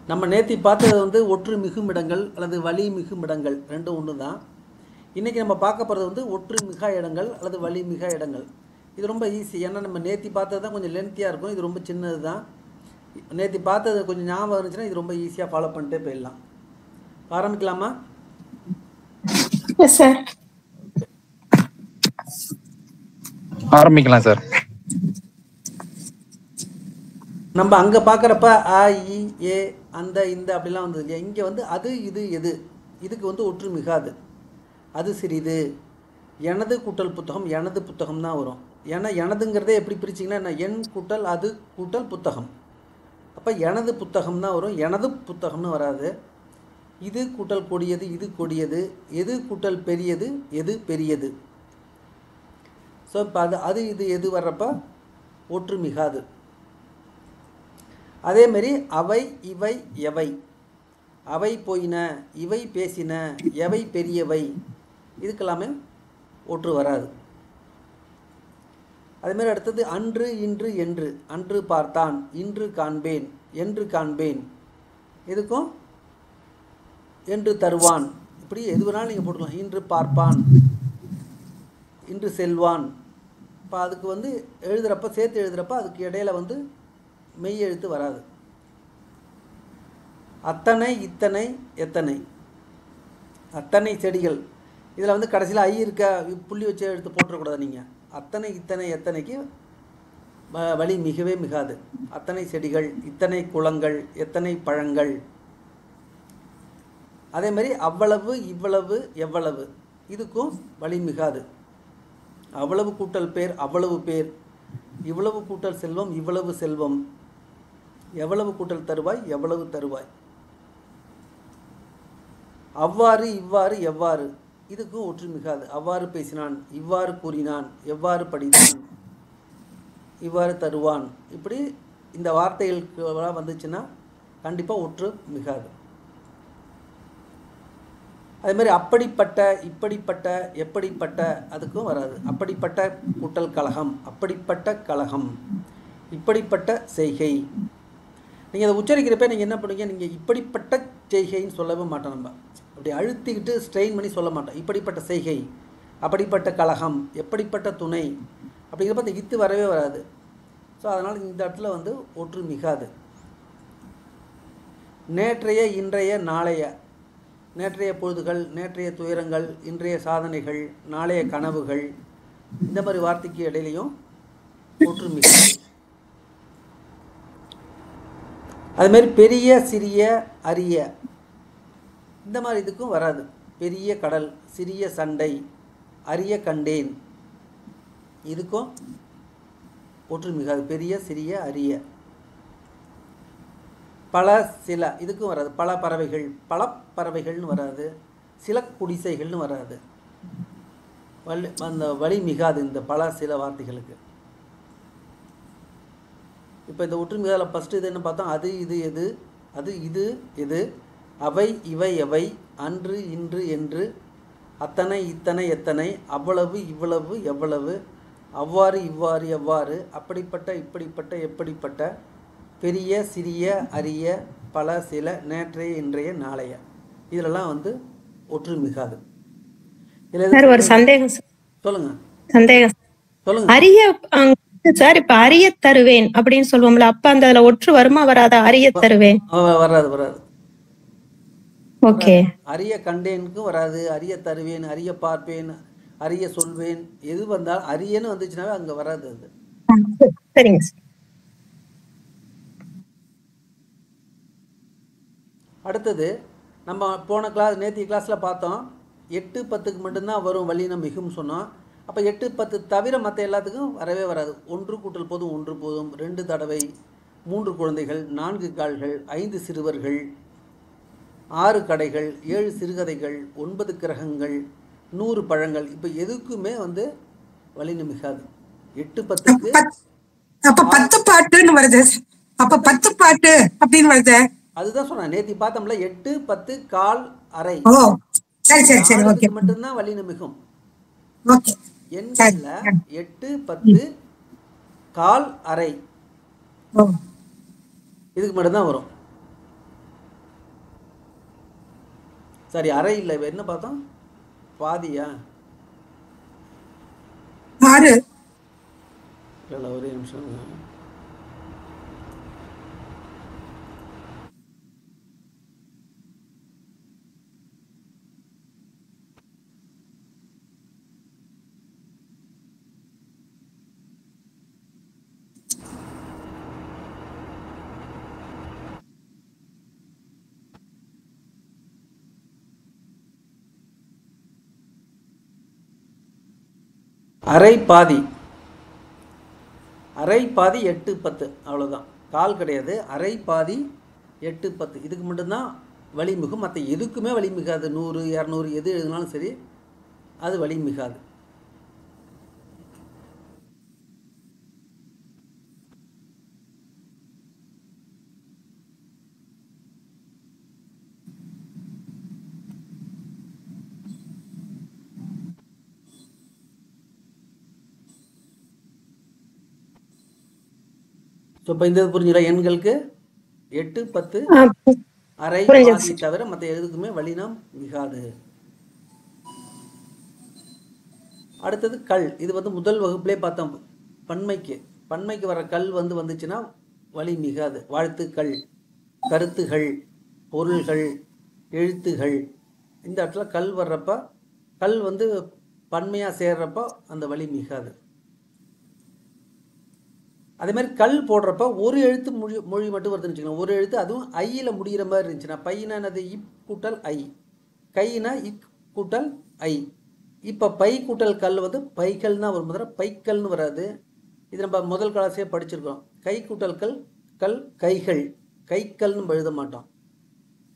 நம்ம நேத்தி பார்த்தது வந்து ஒற்று மிகுமிடங்கள் அல்லது வழி மிகுமிடங்கள் ரெண்டும் ஒன்று தான். இன்றைக்கி நம்ம பார்க்க போகிறது வந்து ஒற்று மிகா இடங்கள் அல்லது வழி மிகா இடங்கள். இது ரொம்ப ஈஸி. ஏன்னா நம்ம நேத்தி பார்த்தது தான் கொஞ்சம் லென்த்தியாக இருக்கும். இது ரொம்ப சின்னது தான். நேத்தி பார்த்தது கொஞ்சம் ஞாபகம் இருந்துச்சுன்னா இது ரொம்ப ஈஸியாக ஃபாலோ பண்ணிட்டே போயிடலாம். ஆரம்பிக்கலாமா? சார் ஆரம்பிக்கலாம் சார். நம்ம அங்கே பார்க்குறப்ப அ இ ஏ அந்த இந்த அப்படிலாம் வந்தது இல்லையா? இங்கே வந்து அது இது எது, இதுக்கு வந்து ஒற்று மிகாது. அது சிறிது, எனது கூட்டல் புத்தகம், எனது புத்தகம் தான் வரும். ஏன்னா எனதுங்கிறதே எப்படி பிரிச்சிங்கன்னா என் கூட்டல் அது கூட்டல் புத்தகம். அப்போ எனது புத்தகம் தான் வரும், எனது புத்தகம்னு வராது. இது கூட்டல் கொடியது, இது கொடியது, எது கூட்டல் பெரியது, எது பெரியது. ஸோ இப்போ அது இது எது வர்றப்ப ஒற்று மிகாது. அதேமாரி அவை இவை எவை, அவை போயின, இவை பேசின, எவை பெரியவை, இதுக்கெல்லாமே ஒற்று வராது. அதேமாரி அடுத்தது அன்று இன்று என்று, அன்று பார்த்தான், இன்று காண்பேன், என்று காண்பேன், இதுக்கும் என்று தருவான், இப்படி எது வேணாலும் நீங்கள் போட்டுக்கலாம். இன்று பார்ப்பான், இன்று செல்வான். இப்போ அதுக்கு வந்து எழுதுகிறப்ப சேர்த்து எழுதுகிறப்ப அதுக்கு இடையில வந்து மெய் எழுத்து வராது. அத்தனை இத்தனை எத்தனை, அத்தனை செடிகள், இதில் வந்து கடைசியில் ஐ இருக்க புள்ளி வச்சு எடுத்து போட்டுறக்கூடாது. நீங்கள் அத்தனை இத்தனை எத்தனைக்கு வழி மிகவே மிகாது. அத்தனை செடிகள், இத்தனை குளங்கள், எத்தனை பழங்கள். அதே மாதிரி அவ்வளவு இவ்வளவு எவ்வளவு, இதுக்கும் வழி மிகாது. அவ்வளவு கூட்டல் பேர், அவ்வளவு பேர், இவ்வளவு கூட்டல் செல்வம், இவ்வளவு செல்வம், எவ்வளவு கூட்டல் தருவாய், எவ்வளவு தருவாய். அவ்வாறு இவ்வாறு எவ்வாறு, இதுக்கும் ஒற்று மிகாது. அவ்வாறு பேசினான், இவ்வாறு கூறினான், எவ்வாறு படித்தான், இவ்வாறு தருவான். இப்படி இந்த வார்த்தைகளுக்கு வந்துச்சுன்னா கண்டிப்பாக ஒற்று மிகாது. அதே மாதிரி அப்படிப்பட்ட இப்படிப்பட்ட எப்படிப்பட்ட, அதுக்கும் வராது. அப்படிப்பட்ட கூட்டல் கலகம், அப்படிப்பட்ட கலகம், இப்படிப்பட்ட செய்கை. நீங்கள் அதை உச்சரிக்கிறப்ப நீங்கள் என்ன பண்ணுவீங்க, நீங்கள் இப்படிப்பட்ட செய்கைன்னு சொல்லவே மாட்டோம். நம்ம அப்படி அழுத்திக்கிட்டு ஸ்ட்ரெயின் பண்ணி சொல்ல மாட்டோம். இப்படிப்பட்ட செய்கை, அப்படிப்பட்ட கலகம், எப்படிப்பட்ட துணை, அப்படிங்கிறப்ப அந்த இத்து வரவே வராது. ஸோ அதனால் இந்த இடத்துல வந்து ஒற்று மிகாது. நேற்றைய இன்றைய நாளைய, நேற்றைய பொழுதுகள், நேற்றைய துயரங்கள், இன்றைய சாதனைகள், நாளைய கனவுகள், இந்த மாதிரி வார்த்தைக்கு இடையிலையும் ஒற்று மிகாது. அதுமாரி பெரிய சிறிய அரிய, இந்த மாதிரி இதுக்கும் வராது. பெரிய கடல், சிறிய சண்டை, அரிய கண்டேன், இதுக்கும் ஒற்று மிகாது. பெரிய சிறிய அரிய. பல சில, இதுக்கும் வராது. பல பறவைகள், பல பறவைகள்னு வராது. சில குடிசைகள்னு வராது. அந்த வழி மிகாது இந்த பல சில வார்த்தைகளுக்கு. இப்போ இந்த ஒற்று மிகாதில் ஃபஸ்ட்டு இது என்ன பார்த்தோம், அது இது எது, அது இது எது, அவை இவை எவை, அன்று இன்று என்று, அத்தனை இத்தனை எத்தனை, அவ்வளவு இவ்வளவு எவ்வளவு, அவ்வாறு இவ்வாறு எவ்வாறு, அப்படிப்பட்ட இப்படிப்பட்ட எப்படிப்பட்ட, பெரிய சிறிய அரிய பல சில, நேற்றைய இன்றைய நாளைய, இதிலெல்லாம் வந்து ஒற்று மிகாது. சார் ஒரு சந்தேகம். சொல்லுங்க. சந்தேகம் சொல்லுங்க. அரிய சார், இப்ப அரிய தருவேன் அப்படின்னு சொல்லுவோம்ல, அப்ப அந்த அதுல ஒற்று வருமா வராதா? அரிய தருவேன் வராது வராது. ஓகே. அரிய கண்டேனுக்கும் வராது. அரிய தருவேன், அரிய பார்ப்பேன், அரிய சொல்வேன், எது வந்தால் அரியன்னு வந்துச்சுனாவே அங்க வராது. அது சரிங்க. அடுத்தது நம்ம போன நேற்று கிளாஸில் பார்த்தோம், 8 10க்கு மட்டும்தான் வரும் வல்லினம் மிகும் சொன்னோம். அப்போ 8 10 தவிர மற்ற எல்லாத்துக்கும் வரவே வராது. 1 கூட்டல் போதும், 1 போதும், 2 தடவை, 3 குழந்தைகள், 4 கால்கள், 5 சிறுவர்கள், 6 கடைகள், 7 சிறுகதைகள், 9 கிரகங்கள், 100 பழங்கள். இப்போ எதுக்குமே வந்து வல்லினம் மிகாது. 8 10க்கு அப்ப 10 பாட்டுன்னு வருது. அப்ப 10 பாட்டு அப்படின்னு வருது. அதுதான் சொன்னேன் நேத்தி பார்த்தோம்ல, 8 10 கால் அரை. சரி சரி சரி, ஓகே. மட்டும்தான் வல்லினம் மிகும். ஓகே. எண்கள்ல 8 10 கால் அரை, இதுக்கு மட்டும்தான் வரும். சாரி, அரை இல்லை, என்ன பார்த்தோம்? பாதியா? 6. இல்லை, ஒரே நிமிஷம். அரை பாதி, அரை பாதி 8 10, அவ்வளோதான். கால் கிடையாது. அரை பாதி 8 10, இதுக்கு மட்டும்தான் வழிமிகும். மற்ற எதுக்குமே வழிமிகாது. 100 200 எது எழுதினாலும் சரி, அது வழிமிகாது. ஸோ இப்போ இந்த இது புரிஞ்சுக்கலாம். எண்களுக்கு 8 10 அரை பாதி தவிர மற்ற எதுக்குமே வழினம் மிகாது. அடுத்தது கல். இது வந்து முதல் வகுப்புலே பார்த்தோம். பன்மைக்கு வர கல் வந்துச்சுன்னா வழி மிகாது. வாழ்த்துக்கள், கருத்துகள், பொருள்கள், எழுத்துகள், இந்த இடத்துல கல் வர்றப்ப, கல் பன்மையாக சேர்றப்போ அந்த வழி மிகாது. அதே மாதிரி கல் போடுறப்ப ஒரு எழுத்து மொழி மட்டும் வருதுன்னு வச்சுக்கோங்க. ஒரு எழுத்து, அதுவும் ஐயில் முடிகிற மாதிரி இருந்துச்சுன்னா, பையனா என்னது? இப் கூட்டல் ஐ. கைனா இக் கூட்டல் ஐ. இப்போ பை கூட்டல் கல் பைக்கல் தான் வரும். முதல்ல பைக்கல்னு வராது. இது நம்ம முதல் கிளாஸே படிச்சிருக்கோம். கை கூட்டல் கல் கைகள், கைக்கல்னு எழுத மாட்டோம்.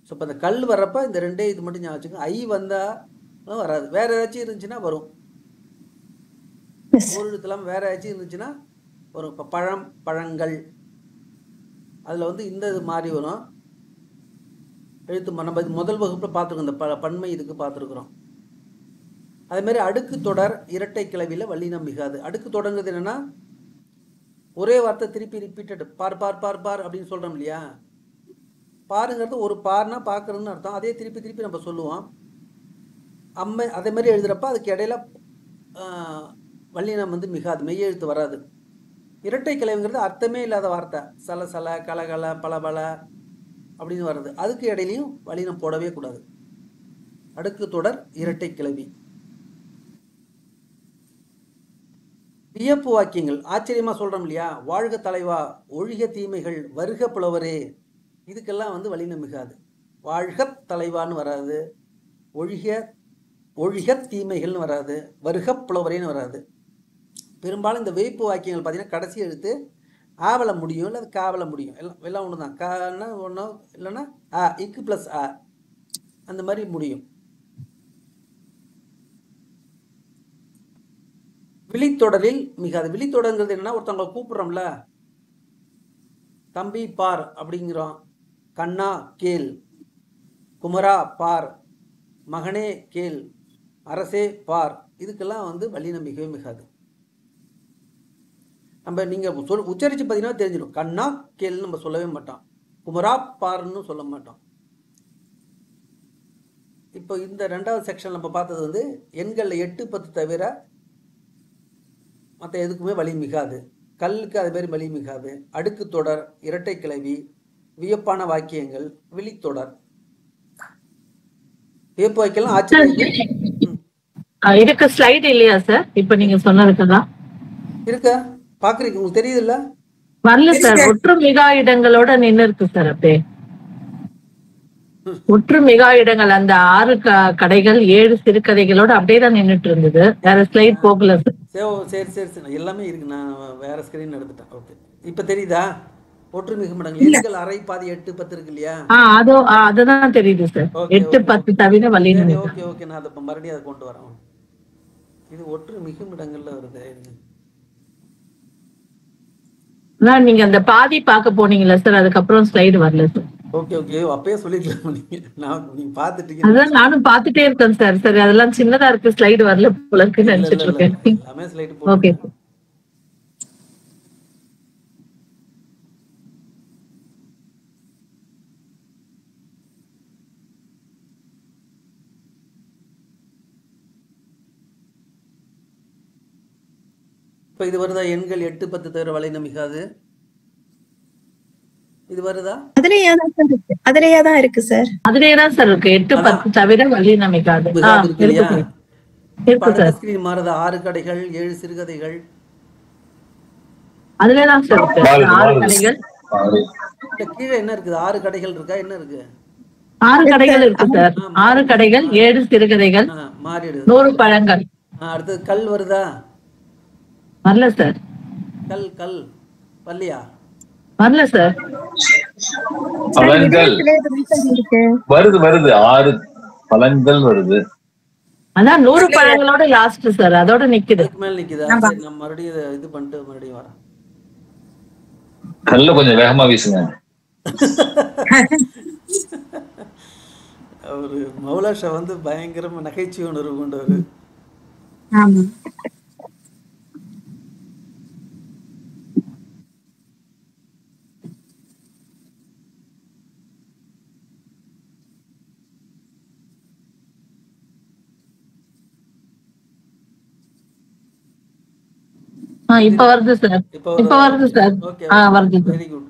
ஸோ இப்போ அந்த கல் வர்றப்ப இந்த ரெண்டே இது மட்டும் ஞாபகம் வச்சுக்கோங்க. ஐ வந்தால் வராது. வேறு ஏதாச்சும் இருந்துச்சுன்னா வரும். ஒரு எழுத்துலாம் வேறு ஏதாச்சும் இருந்துச்சுன்னா வரும். இப்போ பழம், பழங்கள், அதில் இந்த இது மாறி வரும். எழுத்து நம்ம முதல் வகுப்பில் பார்த்துருக்கோம். இந்த பன்மை இதுக்கு பார்த்துருக்குறோம். அதேமாதிரி அடுக்கு தொடர் இரட்டை கிளவியில் வல்லினம் மிகாது. அடுக்கு தொடங்குறது என்னென்னா, ஒரே வார்த்தை திருப்பி ரிப்பீட்டட். பார் பார் பார் பார் அப்படின்னு சொல்கிறோம் இல்லையா? பாருங்கிறது ஒரு பார்னா பார்க்குறதுன்னு அர்த்தம். அதே திருப்பி திருப்பி நம்ம சொல்லுவோம். அதே மாதிரி எழுதுகிறப்ப அதுக்கு இடையில வல்லினம் மிகாது, மெய்யெழுத்து வராது. இரட்டை கிளவிங்கிறது அர்த்தமே இல்லாத வார்த்தை. சல கலகல பலபல அப்படின்னு வர்றது. அதுக்கு இடையிலையும் வல்லினம் போடவே கூடாது. அடுக்கு தொடர் இரட்டை கிளவி. வியப்பு வாக்கியங்கள் ஆச்சரியமாக சொல்கிறோம் இல்லையா? வாழ்க தலைவா, ஒழிக தீமைகள், வருக புலவரே, இதுக்கெல்லாம் வல்லினம் மிகாது. வாழ்க தலைவான்னு வராது, ஒழிக தீமைகள்னு வராது, வருக புலவரேன்னு வராது. பெரும்பாலும் இந்த வேய்ப்பு வாக்கியங்கள் பார்த்தீங்கன்னா கடைசி எழுத்து ஆவல முடியும், இல்லை காவல முடியும். எல்லாம் ஒன்று தான். கான்னா ஒன்று, இல்லைன்னா இக்கு ப்ளஸ் அந்த மாதிரி முடியும். விழித்தொடரில் மிகாது. விழித்தொடர்ங்கிறது என்னன்னா, ஒருத்தவங்களை கூப்பிட்றோம்ல, தம்பி பார் அப்படிங்கிறோம், கண்ணா கேள், குமரா பார், மகனே கேள், அரசே பார், இதுக்கெல்லாம் வல்லினம் மிகவே மிகாது. நம்ம நீங்கள் உச்சரித்து பார்த்தீங்கன்னா தெரிஞ்சிடும். கண்ணா கேள்னு நம்ம சொல்லவே மாட்டோம், குமரா பார்ன்னு சொல்ல மாட்டோம். இப்போ இந்த ரெண்டாவது செக்ஷன் நம்ம பார்த்தது எண்களில் 8 10 தவிர மற்ற எதுக்குமே வழி மிகாது. கல்லுக்கு அது மாதிரி வழி மிகாது. அடுக்கு தொடர், இரட்டை கிளவி, வியப்பான வாக்கியங்கள், விழித்தொடர். வியப்பு வாக்கியம் ஆச்சரியம் இதுக்கு ஸ்லைடு இல்லையா சார்? இப்ப நீங்க சொன்னதுக்குதான் இருக்கா? பாக்குறீங்க, உங்களுக்கு தெரியுது இல்ல? வரல சார். ஒற்று மிகா இடங்களோட நின்று இருக்கு சார். அப்படியே ஒற்று மிகா இடங்கள், அந்த 6 கடைகள் 7 சிறுகதைகளோட அப்படியே தான் நின்றுட்டு இருந்தது. வேற ஸ்லைட் போகல சார். சரி சரி சரி, எல்லாமே இருக்கு. நான் வேற ஸ்கிரீன் எடுத்துட்டேன். ஓகே, இப்ப தெரியுதா? ஒற்று மிகு மடங்கு எண்கள் அரை பாதி 8 10 இருக்கு இல்லையா? அதுதான் தெரியுது சார். 8 10 தவிர வல்லினம். ஓகே ஓகே, நான் அதை மறுபடியும் அதை கொண்டு வரேன். இது ஒற்று மிகுமிடங்கள்ல வருது. நீங்க அந்த பாதி பார்க்க போனீங்களா சார்? அதுக்கப்புறம் ஸ்லைடு வரல சார். ஓகே ஓகே, அப்பயே சொல்லிக்கலாம். நீங்க பாத்துட்டீங்க. அதான் நானும் பாத்துட்டே இருக்கேன் சார். சரி, அதெல்லாம் சின்னதா இருக்கு, ஸ்லைடு வரல போல இருக்குன்னு நினைச்சிட்டு இருக்கேன். எல்லாமே ஸ்லைடு போடுங்க. ஓகே. இப்போ இது வருதா? எண்கள் 8 10 தவிர வல்லினம் மிகாது. இது வருதா? அதுலயே தான் சார் இருக்கு. அதுலயே தான் இருக்கு சார். அதுலயே தான் சார் இருக்கு. 8 அதான் 10 தவிர வல்லினம் மிகாது. மிகாது இருக்கு இருக்கு இல்லையா? சார். இப்போ இருக்கு அடுத்த சார். ஸ்கிரீன் மாறுதா? 6 கடைகள் 7 சிறுகதைகள். அதுலயே தான் சார் இருக்கு. 6 கடைகள். இல்ல கீழே என்ன இருக்குது? 6 கடைகள் இருக்கா? என்ன இருக்கு? 6 கடைகள் இருக்கு சார். 6 கடைகள் 7 சிறுகதைகள் மாறிடுது. 100 பழங்கள். அடுத்தது கல் வருதா? வரல சார். கல் கல் வரலையா? வரல சார். பலன்கள் இருக்கு. வருது 6 பலன்கள் வருது. அதான் 100 பழங்களோட லாஸ்ட் சார். அதோட நிக்குது. அதுக்கு மேல நிக்குதா? சரி, நான் மறுபடியும் இது பண்ணிட்டு மறுபடியும் வரேன். கல்ல கொஞ்சம் வேகமா வீசுங்க. அவரு மௌலாஷா வந்து பயங்கரமா நகைச்சுவை உணர்வு கொண்டவர். ஆமா. இப்ப வருது சார். இப்ப வருது சார். ஓகே, வருது சார். Very good.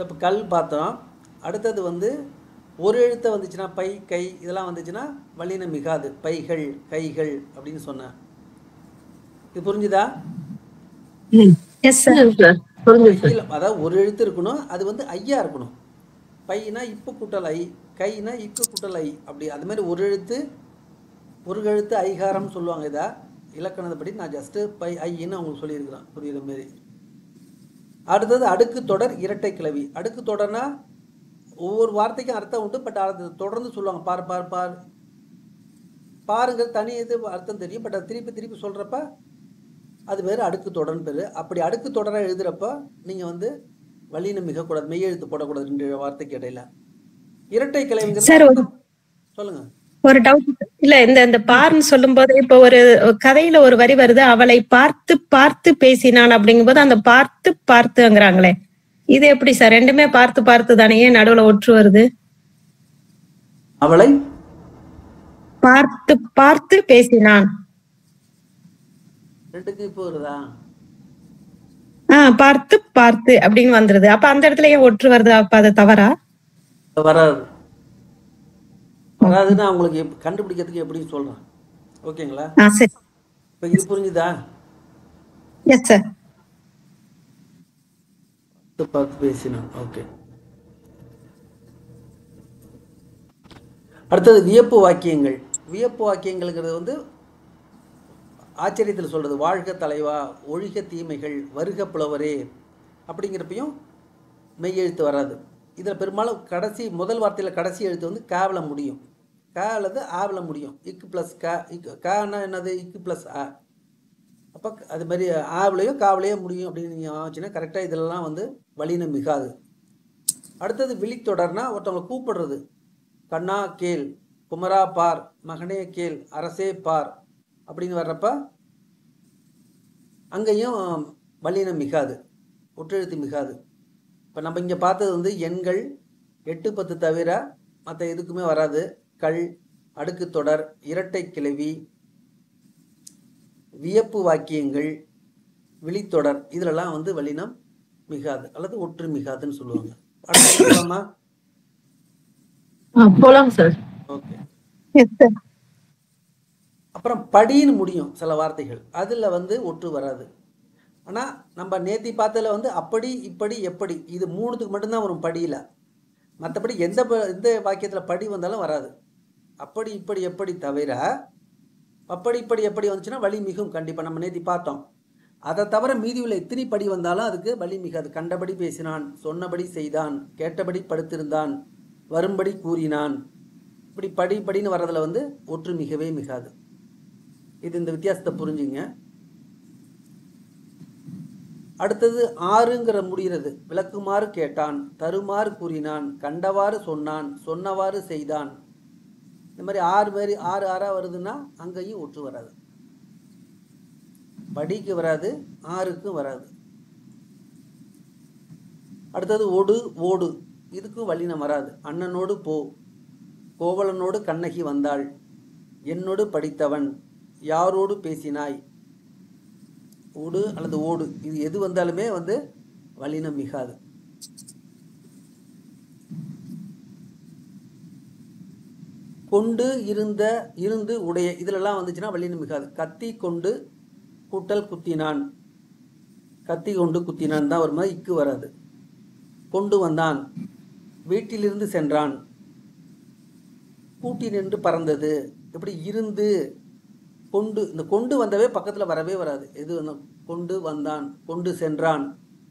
இப்போ கல் பார்த்தோம். அடுத்தது வந்து ஒரு எழுத்தை வந்துச்சுன்னா பை கை இதெல்லாம் வந்துச்சுன்னா வல்லினம் மிகாது. பைகள் கைகள் அப்படின்னு சொன்னேன். இது புரிஞ்சுதா? Yes sir. புரிஞ்சுது சார். புரிஞ்சுது சார். இல்ல, அதாவது ஒரு எழுத்து இருக்கணும், அது வந்து ஐயா இருக்கணும். பைனா இப்பு கூட்டல் ஐ, கைனா இக்கு கூட்டல் ஐ, அப்படி அது மாதிரி ஒரு எழுத்து ஐகாரம் சொல்லுவாங்க. இதா இலக்கணத்தைப்படி நான் ஜஸ்ட்டு பை ஐன்னு அவங்களுக்கு சொல்லியிருக்கிறேன், புரியுற மாரி. அடுத்தது அடுக்கு தொடர் இரட்டை கிளவி. அடுக்கு தொடர்னா ஒவ்வொரு வார்த்தைக்கும் அர்த்தம் உண்டு, பட் அது தொடர்ந்து சொல்லுவாங்க. பார் பார் பார் பாருங்க, தனி இது அர்த்தம் தெரியும், பட் அது திருப்பி திருப்பி சொல்கிறப்ப அது வேறு அடுக்கு தொடர்னு பேர். அப்படி அடுக்கு தொடராக எழுதுகிறப்ப நீங்கள் வந்து வல்லினம் மிகக்கூடாது, மெய்யெழுத்து போடக்கூடாது 2 வார்த்தைக்கு இடையில. இரட்டை கிளவிங்கிறது சொல்லுங்க. ஒரு டவுட் இல்ல, இந்த பார்ன்னு சொல்லும் போது இப்ப ஒரு கதையில ஒரு வரி வருது, அவளை பார்த்து பார்த்து பேசினான் அப்படிங்கும்போது அந்த பார்த்து பார்த்துங்கிறாங்களே, இது எப்படி சார்? ரெண்டுமே பார்த்து பார்த்து தானே, ஏன் நடுவுல ஒற்று வருது? அவளை பார்த்து பார்த்து பேசினான், ரெண்டுக்கு இப்போ வருதா? பார்த்து பார்த்து அப்படின்னு வந்துருது. அப்ப அந்த இடத்துல ஏன் ஒற்று வருது? அப்ப அது தவறா? வராது. வராதுன்னு அவங்களுக்கு கண்டுபிடிக்கிறதுக்கு எப்படின்னு சொல்றேன். ஓகேங்களா? சரி. இப்போ இது புரிஞ்சுதா? Yes sir. பார்த்து பேசினான். ஓகே. அடுத்தது வியப்பு வாக்கியங்கள். வியப்பு வாக்கியங்கள்ங்கிறது வந்து ஆச்சரியத்தில் சொல்றது. வாழ்க தலைவா, ஒழிக தீமைகள், வருக புலவரே அப்படிங்கிறப்பையும் மெய்யெழுத்து வராது. இதில் பெரும்பாலும் முதல் வார்த்தையில் கடைசி எழுத்து வந்து காவில் முடியும். க அல்லது ஆவில் முடியும். இக்கு ப்ளஸ் க, இக்கு கன்னா என்னது? இக்கு ப்ளஸ் ஆ. அப்போ அது மாதிரி ஆவிலையோ காவிலையோ முடியும் அப்படின்னு நீங்கள் ஆச்சுன்னா கரெக்டாக இதெல்லாம் வந்து வல்லினம் மிகாது. அடுத்தது விழித்தொடர்னா ஒருத்தவங்களை கூப்பிடுறது. கண்ணா கேள், குமரா பார், மகனே கேள், அரசே பார் அப்படின்னு வர்றப்ப அங்கேயும் வல்லினம் மிகாது, ஒற்றெழுத்து மிகாது. இப்போ நம்ம இங்கே பார்த்தது வந்து எண்கள் 8 10 தவிர மற்ற எதுக்குமே வராது. கல், அடுக்கு தொடர், இரட்டை கிளவி, வியப்பு வாக்கியங்கள், விழித்தொடர், இதிலெல்லாம் வந்து வல்லினம் மிகாது அல்லது ஒற்று மிகாதுன்னு சொல்லுவாங்க. அடுத்து போலாம் சார். ஓகே. Yes sir. அப்புறம் படின்னு முடியும் சில வார்த்தைகள், அதில் வந்து ஒற்று வராது. ஆனால் நம்ம நேத்தி பார்த்ததில் வந்து அப்படி இப்படி எப்படி இது 3த்துக்கு மட்டும்தான் வரும் படியில். மற்றபடி எந்த வாக்கியத்தில் படி வந்தாலும் வராது. அப்படி இப்படி எப்படி தவிர அப்படி இப்படி எப்படி வந்துச்சுன்னா வலி மிகும். கண்டிப்பாக நம்ம நேத்தி பார்த்தோம். அதை தவிர மீதி உள்ள எத்தனை படி வந்தாலும் அதுக்கு வலி மிகாது. கண்டபடி பேசினான், சொன்னபடி செய்தான், கேட்டபடி படுத்திருந்தான், வரும்படி கூறினான், இப்படி படி படின்னு வர்றதில் வந்து ஒற்று மிகவே மிகாது. இது இந்த வித்தியாசத்தை புரிஞ்சுங்க. அடுத்தது 6ங்கிற முடிகிறது. விளக்குமாறு கேட்டான், தருமாறு கூறினான், கண்டவாறு சொன்னான், சொன்னவாறு செய்தான். இந்த மாதிரி 6 6 வருதுன்னா அங்கேயும் ஒற்று வராது. படிக்கு வராது, 6க்கும் வராது. அடுத்தது ஒடு ஓடு, இதுக்கும் வல்லினம் வராது. அண்ணனோடு போ, கோவலனோடு கண்ணகி வந்தாள், என்னோடு படித்தவன், யாரோடு பேசினாய், ஓடு அல்லது ஓடு இது எது வந்தாலுமே வந்து வல்லினம் மிகாது. கொண்டு இருந்து உடைய இதுலலாம் வந்துச்சுன்னா வல்லினம் மிகாது. கத்தி கொண்டு கூட்டல் குத்தினான், கத்தி கொண்டு குத்தினான் தான் ஒரு மாதிரி, இக்கு வராது. கொண்டு வந்தான், வீட்டிலிருந்து சென்றான், கூட்டி நின்று பறந்தது. இப்படி இருந்து கொண்டு, இந்த கொண்டு வந்தவே பக்கத்தில் வரவே வராது. எது வந்து கொண்டு வந்தான், கொண்டு சென்றான்.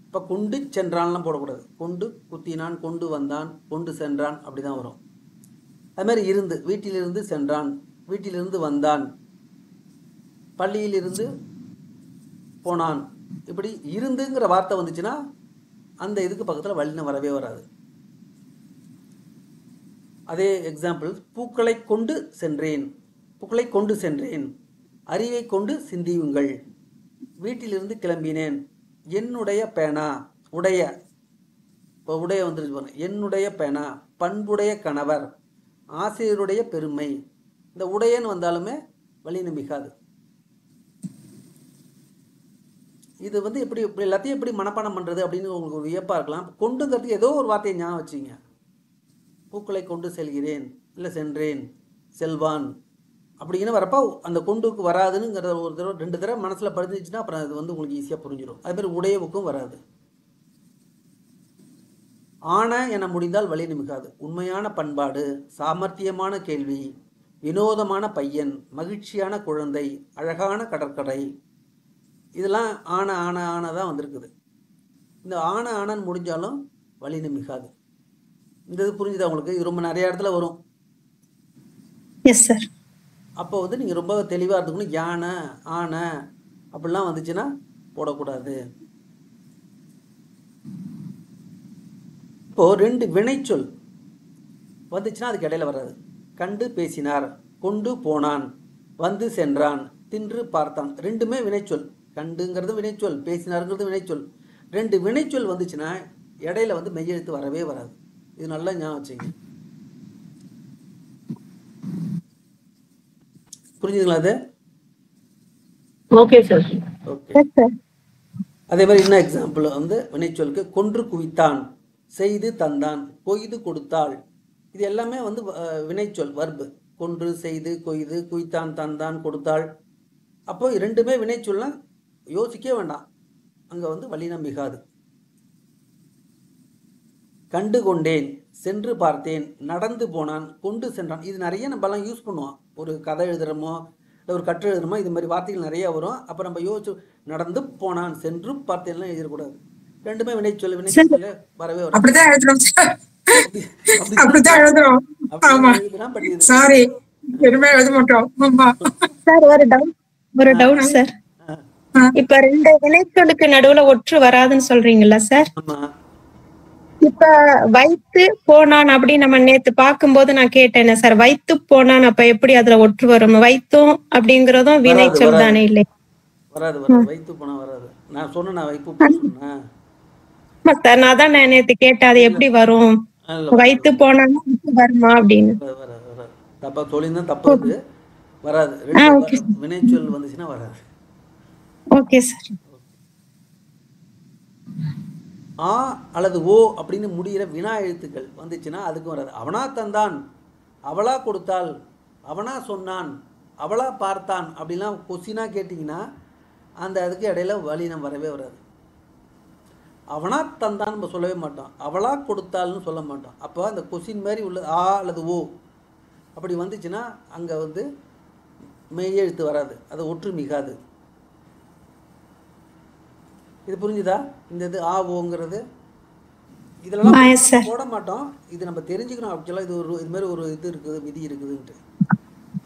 இப்போ கொண்டு சென்றான்லாம் போடக்கூடாது. கொண்டு குத்தினான், கொண்டு வந்தான், கொண்டு சென்றான், அப்படி தான் வரும். அது மாதிரி இருந்து, வீட்டிலிருந்து சென்றான், வீட்டிலிருந்து வந்தான், பள்ளியிலிருந்து போனான். இப்படி இருந்துங்கிற வார்த்தை வந்துச்சுன்னா அந்த இதுக்கு பக்கத்தில் வல்லினம் வரவே வராது. அதே எக்ஸாம்பிள், பூக்களை கொண்டு சென்றேன், பூக்களை கொண்டு சென்றேன், அறிவை கொண்டு சிந்தியுங்கள், வீட்டிலிருந்து கிளம்பினேன், என்னுடைய பேனா, உடைய, இப்போ உடைய வந்துருச்சு பாருங்க, என்னுடைய பேனா, பண்புடைய கணவர், ஆசிரியருடைய பெருமை. இந்த உடையன்னு வந்தாலுமே வல்லினம் மிகாது. இது வந்து எப்படி இப்படி எல்லாத்தையும் எப்படி மனப்பாடம் பண்ணுறது அப்படின்னு உங்களுக்கு ஒரு வியப்பாக இருக்கலாம். கொண்டுங்கிறதுக்கு ஏதோ ஒரு வார்த்தையை ஞாபகம் வச்சுங்க. பூக்களை கொண்டு செல்கிறேன், இல்லை சென்றேன், செல்வான் அப்படின்னு வரப்போ அந்த கொண்டுக்கு வராதுங்கிறத ஒரு தடவை 2 தடவை மனசில் பதிஞ்சிச்சுன்னா அப்புறம் அது வந்து உங்களுக்கு ஈஸியாக புரிஞ்சிடும். அதுமாதிரி உடையவுக்கும் வராது. ஆன என முடிந்தால் வல்லினம் மிகாது. உண்மையான பண்பாடு, சாமர்த்தியமான கேள்வி, வினோதமான பையன், மகிழ்ச்சியான குழந்தை, அழகான கடற்கரை, இதெல்லாம் ஆன ஆன ஆன தான் வந்திருக்குது. இந்த ஆன ஆனன்னு முடிஞ்சாலும் வல்லினம் மிகாது. இந்த இது புரிஞ்சுதா உங்களுக்கு? இது ரொம்ப நிறைய இடத்துல வரும். Yes sir. அப்போ வந்து நீங்கள் ரொம்ப தெளிவாக இருந்துக்கணும். யானை, ஆனை அப்படிலாம் வந்துச்சுன்னா போடக்கூடாது. இப்போது 2 வினைச்சொல் வந்துச்சுன்னா அதுக்கு இடையில வராது. கண்டு பேசினார், கொண்டு போனான், வந்து சென்றான், தின்று பார்த்தான், ரெண்டுமே வினைச்சொல். கண்டுங்கிறது வினைச்சொல், பேசினாருங்கிறது வினைச்சொல். 2 வினைச்சொல் வந்துச்சுன்னா இடையில வந்து மெய்யெழுத்து வரவே வராது. இது நல்லா ஞாபகம் வச்சுங்க. புரிஞ்சுதுங்களா அது? Okay sir. ஓகே. அதே மாதிரி இன்னும் எக்ஸாம்பிள் வந்து வினைச்சொலுக்கு கொன்று குவித்தான், செய்து தந்தான், கொய்து கொடுத்தாள். இது எல்லாமே வந்து வினைச்சொல், வர்பு. கொன்று, செய்து, கொய்து, குவித்தான், தந்தான், கொடுத்தாள். அப்போ 2மே வினைச்சொல்லாம் யோசிக்க வேண்டாம், அங்கே வந்து வல்லினம் மிகாது. கண்டு கொண்டேன், சென்று பார்த்தேன், நடந்து போனான், கொண்டு சென்றான். இது நிறைய நம்மலாம் யூஸ் பண்ணுவோம். ஒரு கதை எழுதுகிறோமோ இல்லை ஒரு கற்று எழுதுறோமோ இது மாதிரி வார்த்தைகள் நிறைய வரும். அப்போ நம்ம யோசிச்சு நடந்து போனான், சென்று பார்த்தேன்லாம் எழுதிடக்கூடாது. 2மே வினைச்சொல், வினைச்சொல்ல வரவே வரும். அப்படிதான் எழுதுறோம் சார். அப்படிதான் எழுதுறோம். ஆமா, சாரி, எதுவுமே எழுத மாட்டோம். ஆமா சார், ஒரு டவுட் சார். இப்ப 2 வினைச்சொல்லுக்கு நடுவுல ஒற்று வராதுன்னு சொல்றீங்கல்ல சார்? இப்ப வைத்து போனான் அப்படி நம்ம நேத்து பார்க்கும்போது நான் கேட்டேன் சார், வைத்து போனான், அப்ப எப்படி அதுல ஒற்று வரும்? வைத்தும் அப்படிங்கறதும் வினைச்சொல் தானே? இல்லை, வராது. வைத்து போனா வராது. நான் சொன்னேன், வைப்பு சொன்னேன் சார். நான் தான் நேத்து கேட்டேன், அது எப்படி வரும்? வைத்து போனாலும் வருமா அப்படின்னு. தப்பா சொல்லியிருந்தா தப்பு இருக்கு, வராது. வினைச்சொல் வந்துச்சுன்னா வராது. Okay sir. ஆ அல்லது ஓ அப்படின்னு முடிகிற வினா எழுத்துக்கள் வந்துச்சுன்னா அதுக்கும் வராது. அவனா தந்தான், அவளா கொடுத்தாள், அவனா சொன்னான், அவளா பார்த்தான் அப்படிலாம் கொஸ்டினா கேட்டிங்கன்னா அந்த அதுக்கு இடையில வல்லினம் வரவே வராது. அவனா தந்தான்னு நம்ம சொல்லவே மாட்டோம், அவளா கொடுத்தாள்னு சொல்ல மாட்டோம். அப்போ அந்த கொஸ்டின் மாதிரி உள்ள ஆ அல்லது ஓ அப்படி வந்துச்சுன்னா அங்கே வந்து மெய்யெழுத்து வராது, அது ஒற்று மிகாது. இது புரிஞ்சுதா? இந்த இது ஆ ஓங்கிறது இதெல்லாம் போட மாட்டோம். இது நம்ம தெரிஞ்சுக்கணும். ஆக்சுவலாக இது மாதிரி ஒரு இது இருக்குது, விதி இருக்குதுன்ட்டு.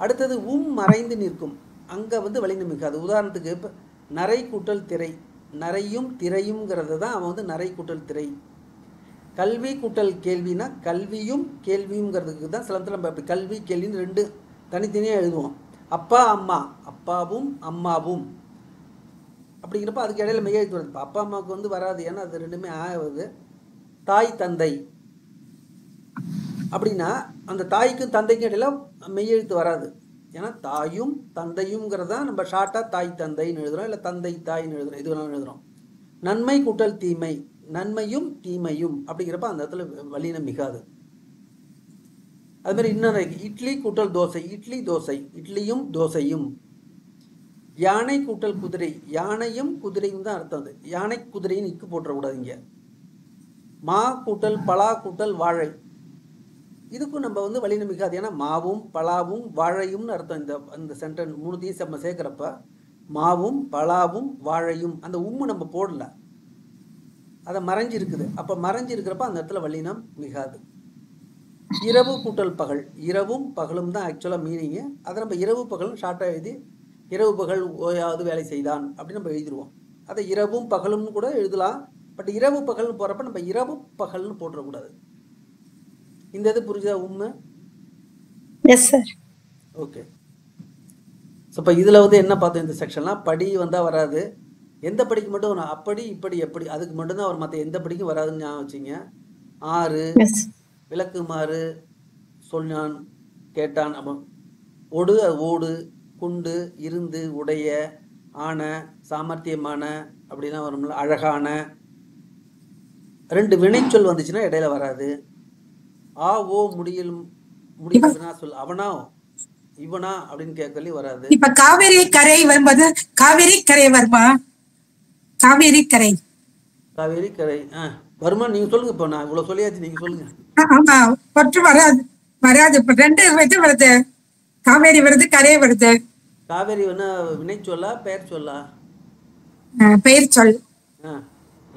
அடுத்தது மறைந்து நிற்கும், அங்கே வந்து வல்லினம் மிகாது. உதாரணத்துக்கு இப்போ நரை கூட்டல் திரை, நரையும் திரையும்ங்கிறது தான் அவன் வந்து நரை கூட்டல் திரை. கல்வி கூட்டல் கேள்வினா கல்வியும் கேள்வியும்ங்கிறதுக்கு தான் சில இடத்துல நம்ம அப்படி கல்வி கேள்வின்னு 2 தனித்தனியாக எழுதுவோம். அப்பா அம்மா, அப்பாவும் அம்மாவும் அப்படிங்கிறப்ப அதுக்கு இடையில மெய்யெழுத்து வருது. இப்போ அப்பா அம்மாவுக்கு வந்து வராது, ஏன்னா அது 2மே ஆகுது. தாய் தந்தை அப்படின்னா அந்த தாய்க்கும் தந்தைக்கும் இடையில மெய்யெழுத்து வராது. ஏன்னா தாயும் தந்தையும்ங்கிறதா நம்ம ஷார்ட்டாக தாய் தந்தைன்னு எழுதுகிறோம், இல்லை தந்தை தாய்ன்னு எழுதுகிறோம், இது வேணாலும் எழுதுகிறோம். நன்மை கூட்டல் தீமை, நன்மையும் தீமையும் அப்படிங்கிறப்ப அந்த இடத்துல வல்லினம் மிகாது. அது மாதிரி இன்னொரு இட்லி கூட்டல் தோசை, இட்லி தோசை, இட்லியும் தோசையும். யானை கூட்டல் குதிரை, யானையும் குதிரையும் தான் அர்த்தம். அது யானை குதிரையும் இக்கு போட்டுறக்கூடாது இங்கே. மா கூட்டல் பலா கூட்டல் வாழை, இதுக்கும் நம்ம வந்து வல்லினம் மிகாது. ஏன்னா மாவும் பலாவும் வாழையும்னு அர்த்தம். இந்த சென்டென்ஸ் மூணுத்தையும் நம்ம சேர்க்குறப்ப மாவும் பலாவும் வாழையும், அந்த உம்மு நம்ம போடல, அதை மறைஞ்சு இருக்குது. அப்போ மறைஞ்சு இருக்கிறப்ப அந்த இடத்துல வல்லினம் மிகாது. இரவு கூட்டல் பகல், இரவும் பகலும் தான் ஆக்சுவலாக மீனிங்கு. அதை நம்ம இரவு பகலும் ஷார்ட்டாக எழுதி இரவு பகல் ஓயாவது வேலை செய்தான் அப்படின்னு நம்ம எழுதிடுவோம். அதை இரவும் பகலும்னு கூட எழுதலாம். பட் இரவு பகல்னு போகிறப்ப நம்ம இரவு பகல்னு போட்டுறக்கூடாது. இந்த இது புரிஞ்சா உண்மை? Yes sir. ஓகே. ஸோ இப்போ இதில் வந்து என்ன பார்த்தோம், இந்த செக்ஷன்லாம் படி வந்தால் வராது. எந்த படிக்கு மட்டும் வரும், அப்படி இப்படி எப்படி, அதுக்கு மட்டும்தான் வரும், மற்ற எந்த படிக்கும் வராதுன்னு ஞாபகம் வச்சுங்க. ஆறு விளக்குமாறு, சொன்னான் கேட்டான், அப்போ ஒடு ஓடு, குண்டு இருந்து, உடைய, ஆன, சாமர்த்தியமான அப்படிலாம் வரும்ல, அழகான. ரெண்டு வினைச்சொல் வந்துச்சுன்னா இடையில வராது. ஆ ஓ முடியல் முடியல்னா சொல், அவனா இவனா அப்படின்னு கேட்கலி வராது. இப்ப காவேரி கரை வரும்போது காவேரி கரை வருமா? காவேரி கரை, காவேரி கரை வருமா? நீங்க சொல்லுங்க. இப்போ நான் இவ்வளவு சொல்லியாச்சு, நீங்க சொல்லுங்க. ஆமா, ஒற்று வராது வராது. இப்ப ரெண்டு இது வருது, காவேரி வருது, கரை வருது. காவேரி வேணா வினை சொல்லா பெயர் சொல்லா? பெயர் சொல்.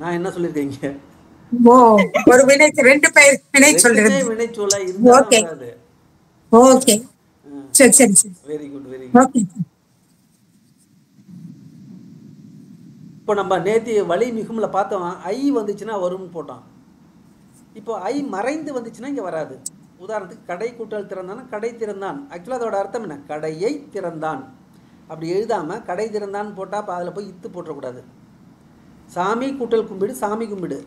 நான் என்ன சொல்லியிருக்கீங்க? ஓ, ஒரு வினை, ரெண்டு பெயர் வினை சொல்றது. வினை சொல்லா இருந்தா வராது. ஓகே, சரி சரி சரி, very good very good. Okay. இப்போ நம்ம நேத்தி வழி மிகும்ல பார்த்தோம், ஐ வந்துச்சுன்னா வரும்னு போட்டோம். இப்போ ஐ மறைந்து வந்துச்சுன்னா இங்கே வராது. உதாரணத்துக்கு கடை கூட்டல் திறந்தான்னா கடை திறந்தான். ஆக்சுவலாக அதோட அர்த்தம் என்ன? கடையை திறந்தான். அப்படி எழுதாமல் கடை திறந்தான்னு போட்டால் அப்போ அதில் போய் இத்து போட்டக்கூடாது. சாமி கூட்டல் கும்பிடு, சாமி கும்பிடு.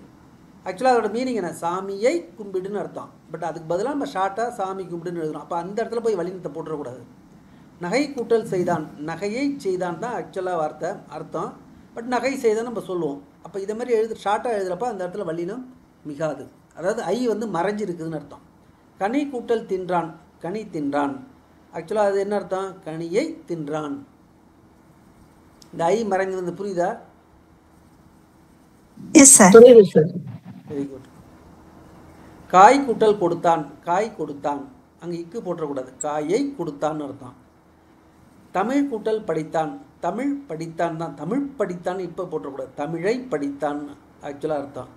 ஆக்சுவலாக அதோட மீனிங் என்ன? சாமியை கும்பிடுன்னு அர்த்தம். பட் அதுக்கு பதிலாக நம்ம ஷார்ட்டாக சாமி கும்பிடுன்னு எழுதுறோம். அப்போ அந்த இடத்துல போய் வலினத்தை போட்டுறக்கூடாது. நகை கூட்டல் செய்தான், நகையை செய்தான் தான் ஆக்சுவலாக வார்த்தை அர்த்தம். பட் நகை செய்தான் நம்ம சொல்லுவோம். அப்போ இதை மாதிரி ஷார்ட்டாக எழுதுறப்ப அந்த இடத்துல வல்லினம் மிகாது. அதாவது ஐ வந்து மறைஞ்சிருக்குதுன்னு அர்த்தம். கனி கூட்டல் தின்றான், கனி தின்றான். ஆக்சுவலாக அது என்ன அர்த்தம்? கனியை தின்றான். இந்த ஐ மறைஞ்சு வந்து புரியுதா? Very good. காய் கூட்டல் கொடுத்தான், காய் கொடுத்தான். அங்கே இக்கு போட்டக்கூடாது, காயை கொடுத்தான்னு அர்த்தம். தமிழ் கூட்டல் படித்தான், தமிழ் படித்தான் தான், தமிழ் படித்தான் இப்போ போட்டக்கூடாது, தமிழை படித்தான் ஆக்சுவலாக அர்த்தம்.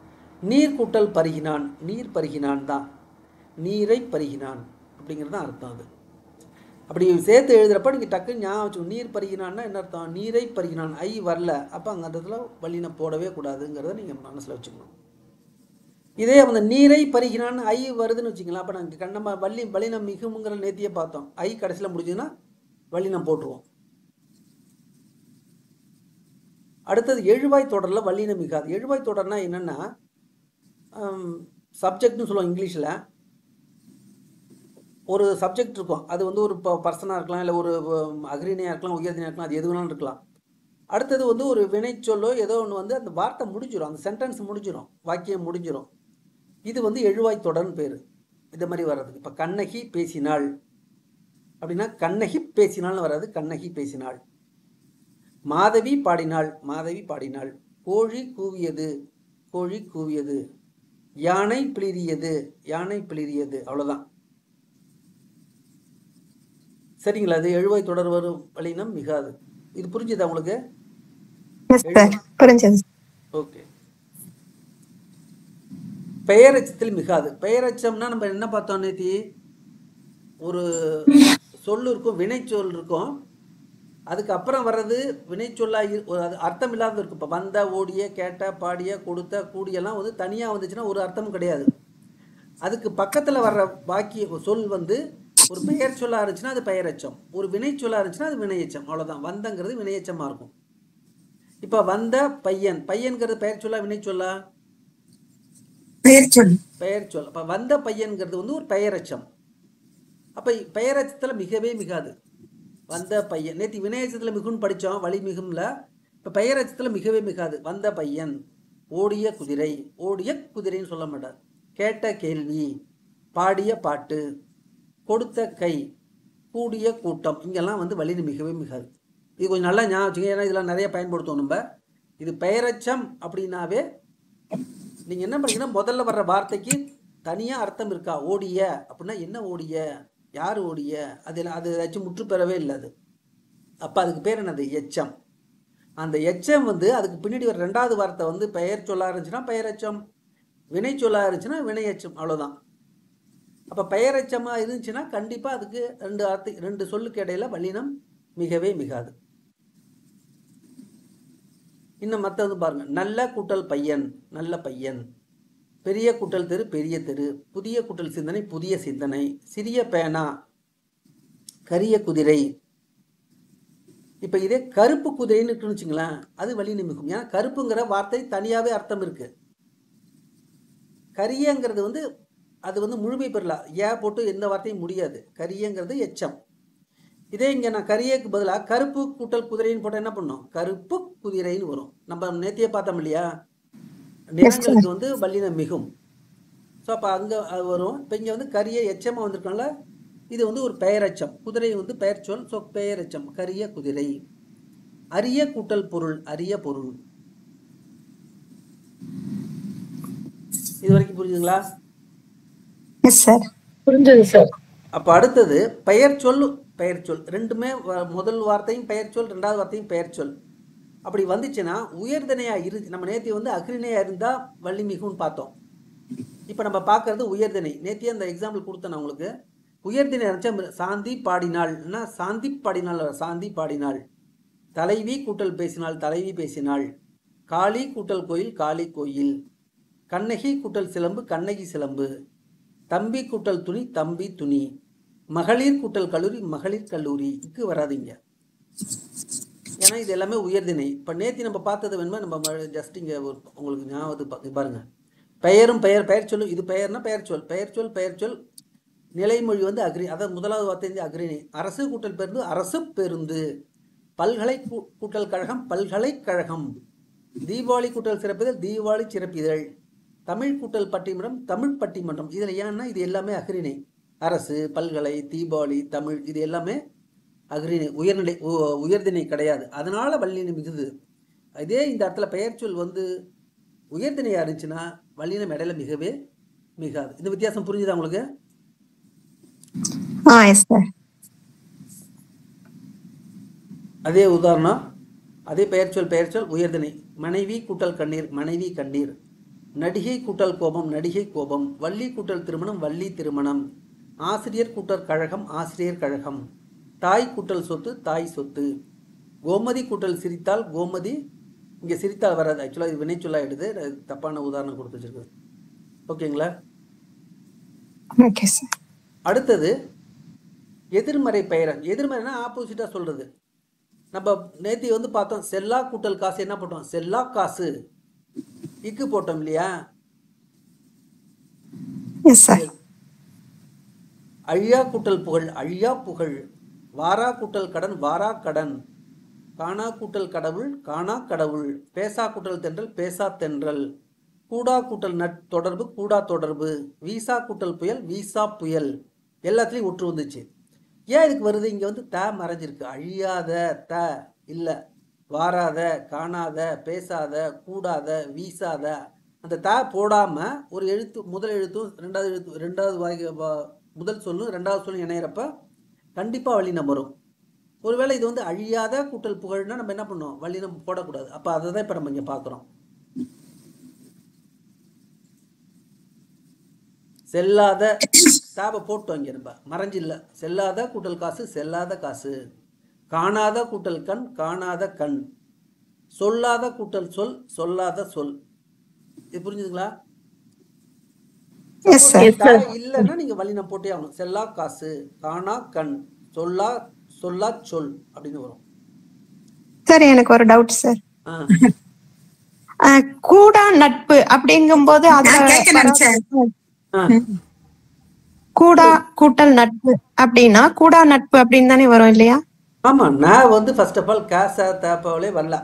நீர் கூட்டல் பருகினான், நீர் பருகினான் தான், நீரை பருகினான் அப்படிங்கிறது தான் அர்த்தம். அது அப்படி சேர்த்து எழுதுறப்ப நீங்கள் டக்குன்னு ஞாபகம் வச்சுக்கணும். நீர் பருகினான்னா என்ன அர்த்தம்? நீரை பருகினான். ஐ வரல, அப்போ அங்கே அந்த இடத்துல வல்லினம் போடவே கூடாதுங்கிறத நீங்கள் மனசில் வச்சுக்கணும். இதே அந்த நீரை பருகினான்னு ஐ வருதுன்னு வச்சுக்கலாம். அப்போ நாங்கள் நம்ம வல்லினம் மிகுங்கிற நேத்தியே பார்த்தோம். ஐ கடைசியில் முடிஞ்சுன்னா வல்லினம் போட்டுருவோம். அடுத்தது எழுவாய் தொடரில் வல்லினம் மிகாது. எழுவாய் தொடர்னா என்னென்னா, சப்ஜெக்ட்னு சொல்லுவோம் இங்கிலீஷில். ஒரு சப்ஜெக்ட் இருக்கும், அது வந்து ஒரு பர்சனாக இருக்கலாம், இல்லை ஒரு அக்ரிணியாக இருக்கலாம், உயர்தினியாக இருக்கலாம், அது எது வேணாலும் இருக்கலாம். அடுத்தது வந்து ஒரு வினைச்சொல்லோ ஏதோ ஒன்று வந்து அந்த வார்த்தை முடிஞ்சிடும், அந்த சென்டென்ஸ் முடிஞ்சிடும், வாக்கியம் முடிஞ்சிடும். இது வந்து எழுவாய் தொடர்னு பேர். இந்த மாதிரி வர்றதுக்கு இப்போ கண்ணகி பேசினாள் அப்படின்னா கண்ணகி பேசினாள்னு வராது, கண்ணகி பேசினாள். மாதவி பாடினாள், மாதவி பாடினாள். கோழி கூவியது, கோழி கூவியது. யானை பிளிரியது, யானை பிளிரியது. அவ்வளோதான். சரிங்களா? அது எழுவாய் தொடர் வரும் வல்லினம் மிகாது. இது புரிஞ்சுதா உங்களுக்கு? ஓகே. பெயரச்சத்தில் மிகாது. பெயரச்சம்னா நம்ம என்ன பார்த்தோம் நேத்தி? ஒரு சொல் இருக்கும், வினைச்சொல் இருக்கும், அதுக்கப்புறம் வர்றது வினைச்சொல்லாக அது அர்த்தம் இல்லாத இருக்கும். இப்போ வந்த, ஓடிய, கேட்ட, பாடிய, கொடுத்த, கூடியெல்லாம் வந்து தனியாக வந்துச்சுன்னா ஒரு அர்த்தமும் கிடையாது. அதுக்கு பக்கத்தில் வர்ற வாக்கிய சொல் வந்து ஒரு பெயர் சொல்லா இருந்துச்சுன்னா அது பெயரச்சம், ஒரு வினைச்சொல்லா இருந்துச்சுன்னா அது வினையச்சம். அவ்வளோதான். வந்தங்கிறது வினையச்சமாக இருக்கும். இப்போ வந்த பையன், பையன்கிறது பெயர் சொல்லா வினைச்சொல்லா? பெயர் சொல். பெயர் சொல். அப்போ வந்த பையன்கிறது வந்து ஒரு பெயரச்சம். அப்போ பெயரச்சத்தில் மிகவே மிகாது. வந்த பையன். நேற்று வினையச்சத்தில் மிகுன்னு படித்தோம், வழி மிகும்ல. இப்போ பெயரச்சத்தில் மிகவே மிகாது. வந்த பையன், ஓடிய குதிரை, ஓடிய குதிரைன்னு சொல்ல மாட்டார். கேட்ட கேள்வி, பாடிய பாட்டு, கொடுத்த கை, கூடிய கூட்டம், இங்கெல்லாம் வந்து வழி மிகவே மிகாது. இது கொஞ்சம் நல்லா ஞாபகம் வச்சுங்க, ஏன்னா இதெல்லாம் நிறைய பயன்படுத்துவோம் நம்ம. இது பெயரச்சம் அப்படின்னாவே நீங்கள் என்ன பண்ணீங்கன்னா முதல்ல வர்ற வார்த்தைக்கு தனியாக அர்த்தம் இருக்கா. ஓடிய அப்படின்னா என்ன ஓடிய, யார் ஓடிய, அது ஏதாச்சும் முற்று பெறவே இல்லை அது. அப்போ அதுக்கு பேர் என்னது, எச்சம். அந்த எச்சம் வந்து அதுக்கு பின்னாடி வர ரெண்டாவது வார்த்தை வந்து பெயர் சொல்லா இருந்துச்சுன்னா பெயரச்சம், வினை சொல்லா இருந்துச்சுன்னா வினையச்சம், அவ்வளோதான். அப்போ பெயரச்சமாக இருந்துச்சுன்னா கண்டிப்பாக அதுக்கு ரெண்டு சொல்லுக்கு இடையில வல்லினம் மிகவே மிகாது. இன்னும் மற்ற வந்து பாருங்க, நல்ல கூட்டல் பையன், நல்ல பையன், பெரிய கூட்டல் தெரு, பெரிய தெரு, புதிய கூட்டல் சிந்தனை, புதிய சிந்தனை, சிறிய பேனா, கரிய குதிரை. இப்போ இதே கருப்பு குதிரைன்னு வச்சுங்களேன், அது வல்லினம் மிகும். ஏன்னா கருப்புங்கிற வார்த்தை தனியாகவே அர்த்தம் இருக்கு. கரியங்கிறது வந்து அது வந்து முழுமை பெறலாம், போட்டு எந்த வார்த்தையும் முடியாது. கரியங்கிறது எச்சம். இதே இங்கே நான் கரியக்கு பதிலாக கருப்பு கூட்டல் குதிரைன்னு போட்டால் என்ன பண்ணோம், கருப்பு குதிரைன்னு வரும். நம்ம நேத்தியே பார்த்தோம் இல்லையா, நிறங்களுக்கு வந்து வல்லினம் மிகும். ஸோ அப்போ அங்கே அது வரும். இப்போ இங்கே வந்து கரிய எச்சமாக வந்திருக்கனால இது வந்து ஒரு பெயரச்சம். குதிரை வந்து பெயர் சொல், ஸோ பெயரச்சம், கரிய குதிரை. அரிய கூட்டல் பொருள், அரிய பொருள். இது வரைக்கும் புரியுதுங்களா? புரிஞ்சது சார். அப்போ அடுத்தது பெயர் சொல், பெயர் சொல் ரெண்டுமே முதல் வார்த்தையும் பெயர் சொல், ரெண்டாவது வார்த்தையும் பெயர் சொல். அப்படி வந்துச்சுன்னா உயர்திணையாக இருந்து, நம்ம நேற்று வந்து அக்ரிணையாக இருந்தால் வள்ளி மிகுன்னு பார்த்தோம். இப்போ நம்ம பார்க்கறது உயர்திணை. நேற்று அந்த எக்ஸாம்பிள் கொடுத்தேன் நான் உங்களுக்கு. உயர்திணை இருந்துச்சா, சாந்தி பாடினாள்னா சாந்தி பாடினாள், சாந்தி பாடினாள். தலைவி கூட்டல் பேசினாள், தலைவி பேசினாள். காளி கூட்டல் கோயில், காளி கோயில். கண்ணகி கூட்டல் சிலம்பு, கண்ணகி சிலம்பு. தம்பி கூட்டல் துணி, தம்பி துணி. மகளிர் கூட்டல் கல்லூரி, மகளிர் கல்லூரி. இக்கு வராதிங்க, ஏன்னா இது எல்லாமே உயர்திணை. இப்போ நேற்று நம்ம பார்த்தது வேணுமா, நம்ம ஜஸ்ட் இங்கே உங்களுக்கு ஞாபகம் பாருங்க. பெயரும் பெயர், பெயர் சொல்லும். இது பெயர்னா பெயர் சொல், பெயர் சொல், பெயர் சொல். நிலைமொழி வந்து அக்ரி, அதாவது முதலாவது வார்த்தை வந்து அக்ரிணை. அரசு கூட்டல் பேருந்து, அரசு பேருந்து. பல்கலை கூட்டல் கழகம், பல்கலைக்கழகம். தீபாவளி கூட்டல் சிறப்பிதழ், தீபாவளி சிறப்பிதழ். தமிழ் கூட்டல் பட்டிமன்றம், தமிழ் பட்டிமன்றம். இதில் ஏன்னா இது எல்லாமே அக்ரிணை. அரசு, பல்கலை, தீபாவளி, தமிழ், இது எல்லாமே அக்ரிணை, உயர்நிலை, உயர்திணை கிடையாது. அதனால வல்லினம் மிகுது. இதே இந்த இடத்துல பெயர் சொல் வந்து உயர்திணையாக இருந்துச்சுன்னா வல்லினம் இடையில மிகவே மிகாது. இந்த வித்தியாசம் புரிஞ்சுதா உங்களுக்கு? அதே உதாரணம், அதே பெயர் சொல் உயர்திணை. மனைவி கூட்டல் கண்ணீர், மனைவி கண்ணீர். நடிகை கூட்டல் கோபம், நடிகை கோபம். வள்ளி கூட்டல் திருமணம், வள்ளி திருமணம். ஆசிரியர் கூட்டல் கழகம், ஆசிரியர் கழகம். தாய் கூட்டல் சொத்து, தாய் சொத்து. கோமதி கூட்டல் சிரித்தால், கோமதி. இங்கே சிரித்தால் வராது, ஆக்சுவலாக இது வினை சொல்லா எடுது, தப்பான உதாரணம் கொடுத்து வச்சிருக்கு. ஓகேங்களா? அடுத்தது எதிர்மறை பெயர். எதிர்மறைனா ஆப்போசிட்டா சொல்றது. நம்ம நேத்தி வந்து பார்த்தோம், செல்லா கூட்டல் காசு என்ன போட்டோம், செல்லா காசு. இக்கு போட்டோம் இல்லையா? அழியா கூட்டல் புகழ், அழியா புகழ். வாரா கூட்டல் கடன், வாரா கடன். காணா கூட்டல் கடவுள், காணா கடவுள். பேசா கூட்டல் தென்றல், பேசா தென்றல். கூடா கூட்டல் தொடர்பு, கூடா தொடர்பு. வீசா கூட்டல் புயல், வீசா புயல். எல்லாத்துலேயும் ஒற்று வந்துச்சு. ஏன் இதுக்கு வருது? இங்கே வந்து த மறைஞ்சிருக்கு. அழியாத த இல்லை, வாராத, காணாத, பேசாத, கூடாத, வீசாத. அந்த த போடாமல் ஒரு எழுத்து, முதல் எழுத்தும் ரெண்டாவது எழுத்து, ரெண்டாவது முதல் சொல்லும் ரெண்டாவது சொல்லும் இணையிறப்ப கண்டிப்பாக வல்லினம் வரும். ஒருவேளை இது வந்து அழியாத கூட்டல் புகழ்னா நம்ம என்ன பண்ணோம், வல்லினம் போடக்கூடாது. அப்போ அதை தான் இப்போ நம்ம இங்கே பார்க்குறோம். செல்லாத தாப போட்டோம், இங்கே நம்ம மறைஞ்சில்லை. செல்லாத கூட்டல் காசு, செல்லாத காசு. காணாத கூட்டல் கண், காணாத கண். சொல்லாத கூட்டல் சொல், சொல்லாத சொல். இது புரிஞ்சுதுங்களா? இல்லைன்னா நீங்க வல்லினம் போட்டே ஆகணும். செல்லா காசு, காணா கண், சொல்லா சொல்லா சொல் அப்படின்னு வரும். சார் எனக்கு ஒரு டவுட் சார். கூடா நட்பு அப்படிங்கும்போது கூடா கூட்டல் நட்பு அப்படின்னா கூடா நட்பு அப்படின்னு தானே வரும் இல்லையா? ஆமா, நான் வந்து ஃபர்ஸ்ட் ஆஃப் ஆல் க ச த ப வரல.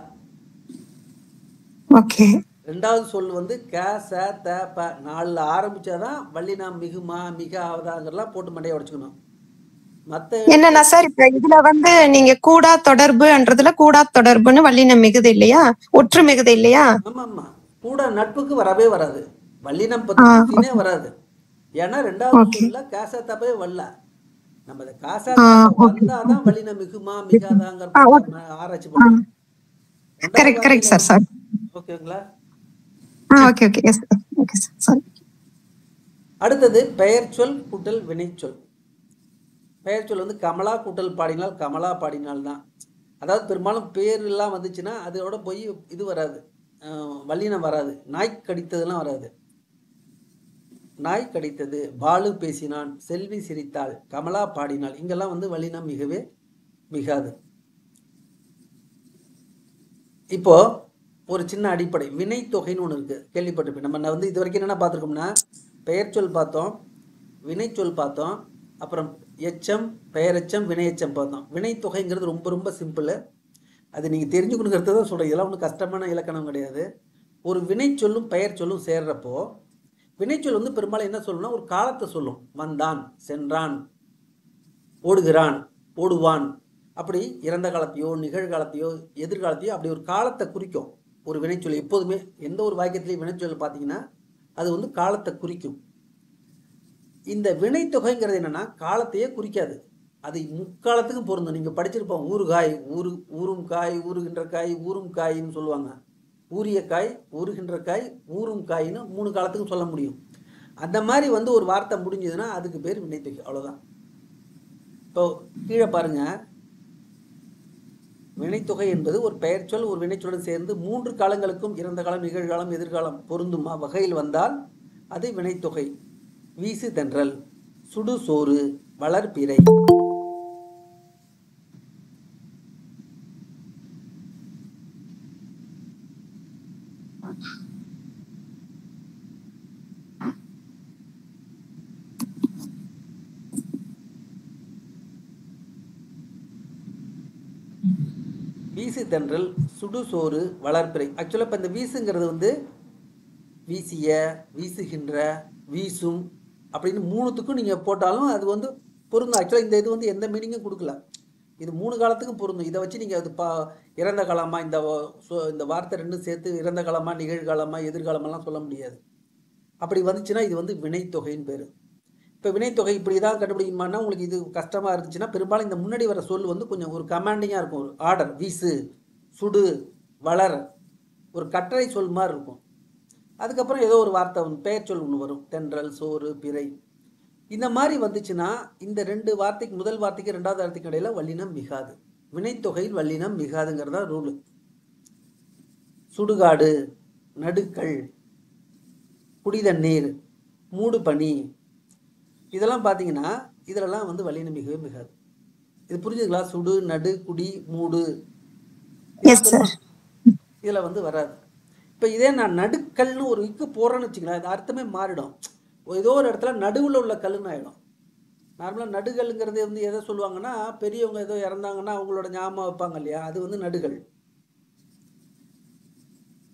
ஓகே. ரெண்டாவது சொல் வந்து க ச த ப 4ல ஆரம்பிச்சாதான் வல்லினம் மிகுமா மிக ஆவதாங்கிறலாம் போட்டு மண்டையை உடைச்சுக்கணும். மத்த என்னன்னா சார் இப்ப இதுல வந்து நீங்க கூடா தொடர்புன்றதுல கூடா தொடர்புன்னு வல்லினம் மிகுது இல்லையா, ஒற்று மிகுது இல்லையா? ஆமா ஆமா, கூட நட்புக்கு வரவே வராது, வல்லினம் பத்தினே வராது. ஏன்னா ரெண்டாவது சொல்ல காசா தப்பவே வரல. நம்ம இந்த காசா தப்ப வந்தாதான் வல்லினம் மிகுமா மிகாதாங்கிற ஆராய்ச்சி பண்ணுவோம். Correct correct sir. சார் ஓகேங்களா? Okay okay. S okay sir. Sorry. அடுத்தது பெயர் சொல் கூட்டல் வினைச்சொல். பெயர் சொல் வந்து கமலா கூட்டல் பாடினால் கமலா பாடினால் தான். அதாவது பெரும்பாலும் பேர் எல்லாம் வந்துச்சுன்னா அதோட போய் இது வராது, வல்லினம் வராது. நாய் கடித்ததுலாம் வராது. நாய் கடித்தது, பாலு பேசினான், செல்வி சிரித்தாள், கமலா பாடினாள், இங்கெல்லாம் வந்து வல்லினம் மிகவே மிகாது. இப்போ ஒரு சின்ன அடிப்படை வினை தொகைன்னு ஒன்று இருக்கு, கேள்விப்பட்டிருப்பேன். நம்ம வந்து இது வரைக்கும் என்னென்ன பார்த்துருக்கோம்னா பெயர் சொல் பார்த்தோம், வினைச்சொல் பார்த்தோம், அப்புறம் எச்சம் பெயரெச்சம் வினையச்சம் பார்த்தோம். வினை தொகைங்கிறது ரொம்ப ரொம்ப சிம்பிள், அது நீங்கள் தெரிஞ்சுக்கணுங்கிறது தான் சொல்கிறேன். இதெல்லாம் ஒன்றும் கஷ்டமான இலக்கணம் கிடையாது. ஒரு வினைச்சொல்லும் பெயர் சொல்லும் சேர்றப்போ வினைச்சொல் வந்து பெரும்பாலும் என்ன சொல்லணும்னா ஒரு காலத்தை சொல்லும். வந்தான், சென்றான், ஓடுகிறான், ஓடுவான், அப்படி இறந்த காலத்தையோ நிகழ்காலத்தையோ எதிர்காலத்தையோ அப்படி ஒரு காலத்தை குறிக்கும் ஒரு வினைச்சொல். எப்போதுமே எந்த ஒரு வாக்கியத்திலையும் வினைச்சொல் பார்த்தீங்கன்னா அது வந்து காலத்தை குறிக்கும். இந்த வினைத்தொகைங்கிறது என்னன்னா காலத்தையே குறிக்காது, அது முக்காலத்துக்கும் பொருந்தும். நீங்கள் படிச்சிருப்போம், ஊறுகாய், ஊறும் காய், ஊறுகின்ற காய், ஊறும் காயின்னு சொல்லுவாங்க. ஊறிய காய், ஊறுகின்ற காய், ஊறும் காயின்னு 3 காலத்துக்கும் சொல்ல முடியும். அந்த மாதிரி வந்து ஒரு வார்த்தை முடிஞ்சதுன்னா அதுக்கு பேர் வினைத்தொகை, அவ்வளோதான். இப்போ கீழே பாருங்க, வினைத்தொகை என்பது ஒரு பெயர் சொல் ஒரு வினைச்சொல்லுடன் சேர்ந்து 3 காலங்களுக்கும் இறந்த காலம் நிகழ்காலம் எதிர்காலம் பொருந்தும் வகையில் வந்தால் அது வினைத்தொகை. வீசு தென்றல், சுடு சோறு, வளர்பிறை. வீசு தென்றல், சுடு சோறு, வளர்பிறை. ஆக்சுவலாக இப்போ இந்த வீசுங்கிறது வந்து வீசிய, வீசுகின்ற, வீசும் அப்படின்னு 3த்துக்கும் நீங்கள் போட்டாலும் அது வந்து பொருந்தும். ஆக்சுவலாக இந்த இது வந்து எந்த மீனிங்கும் கொடுக்கல, இது 3 காலத்துக்கும் பொருந்தும். இதை வச்சு நீங்கள் அது இறந்த காலமாக இந்த வார்த்தை ரெண்டும் சேர்த்து இறந்த காலமாக நிகழ்காலமாக எதிர்காலமெல்லாம் சொல்ல முடியாது. அப்படி வந்துச்சுன்னா இது வந்து வினைத்தொகைன்னு பேர். இப்போ வினைத்தொகை இப்படி தான் கண்டுபிடிக்குமானா உங்களுக்கு இது கஷ்டமாக இருந்துச்சுன்னா பெரும்பாலும் இந்த முன்னாடி வர சொல் வந்து கொஞ்சம் ஒரு கமாண்டிங்காக இருக்கும், ஒரு ஆர்டர். வீசு, சுடு, வளர், ஒரு கட்டளை சொல் மாதிரி இருக்கும். அதுக்கப்புறம் ஏதோ ஒரு வார்த்தை பெயர் சொல் ஒன்று வரும், தென்றல், சோறு, பிறை. இந்த மாதிரி வந்துச்சுன்னா இந்த 2 வார்த்தைக்கு, முதல் வார்த்தைக்கு 2வது வார்த்தைக்கு இடையில வல்லினம் மிகாது. வினைத்தொகையில் வல்லினம் மிகாதுங்கிறதா ரூலு. சுடுகாடு, நடுக்கள், குடிதண்ணீர், மூடு பனி, இதெல்லாம் பார்த்தீங்கன்னா இதிலெல்லாம் வந்து வல்லினம் மிகவே மிகாது. இது புரிஞ்சுங்களா? சுடு, நடு, குடி, மூடு, இதில் வந்து வராது. இப்போ இதே நான் நடுக்கல்னு ஒரு இக்கு போடுறேன்னு வச்சுக்கலாம், அது அர்த்தமே மாறிடும். ஏதோ ஒரு இடத்துல நடுவில் உள்ள கல்லுன்னு ஆகிடும். நார்மலாக நடுகல்ங்கிறது வந்து எதை சொல்லுவாங்கன்னா பெரியவங்க ஏதோ இறந்தாங்கன்னா அவங்களோட ஞாபகம் வைப்பாங்க இல்லையா, அது வந்து நடுகள்.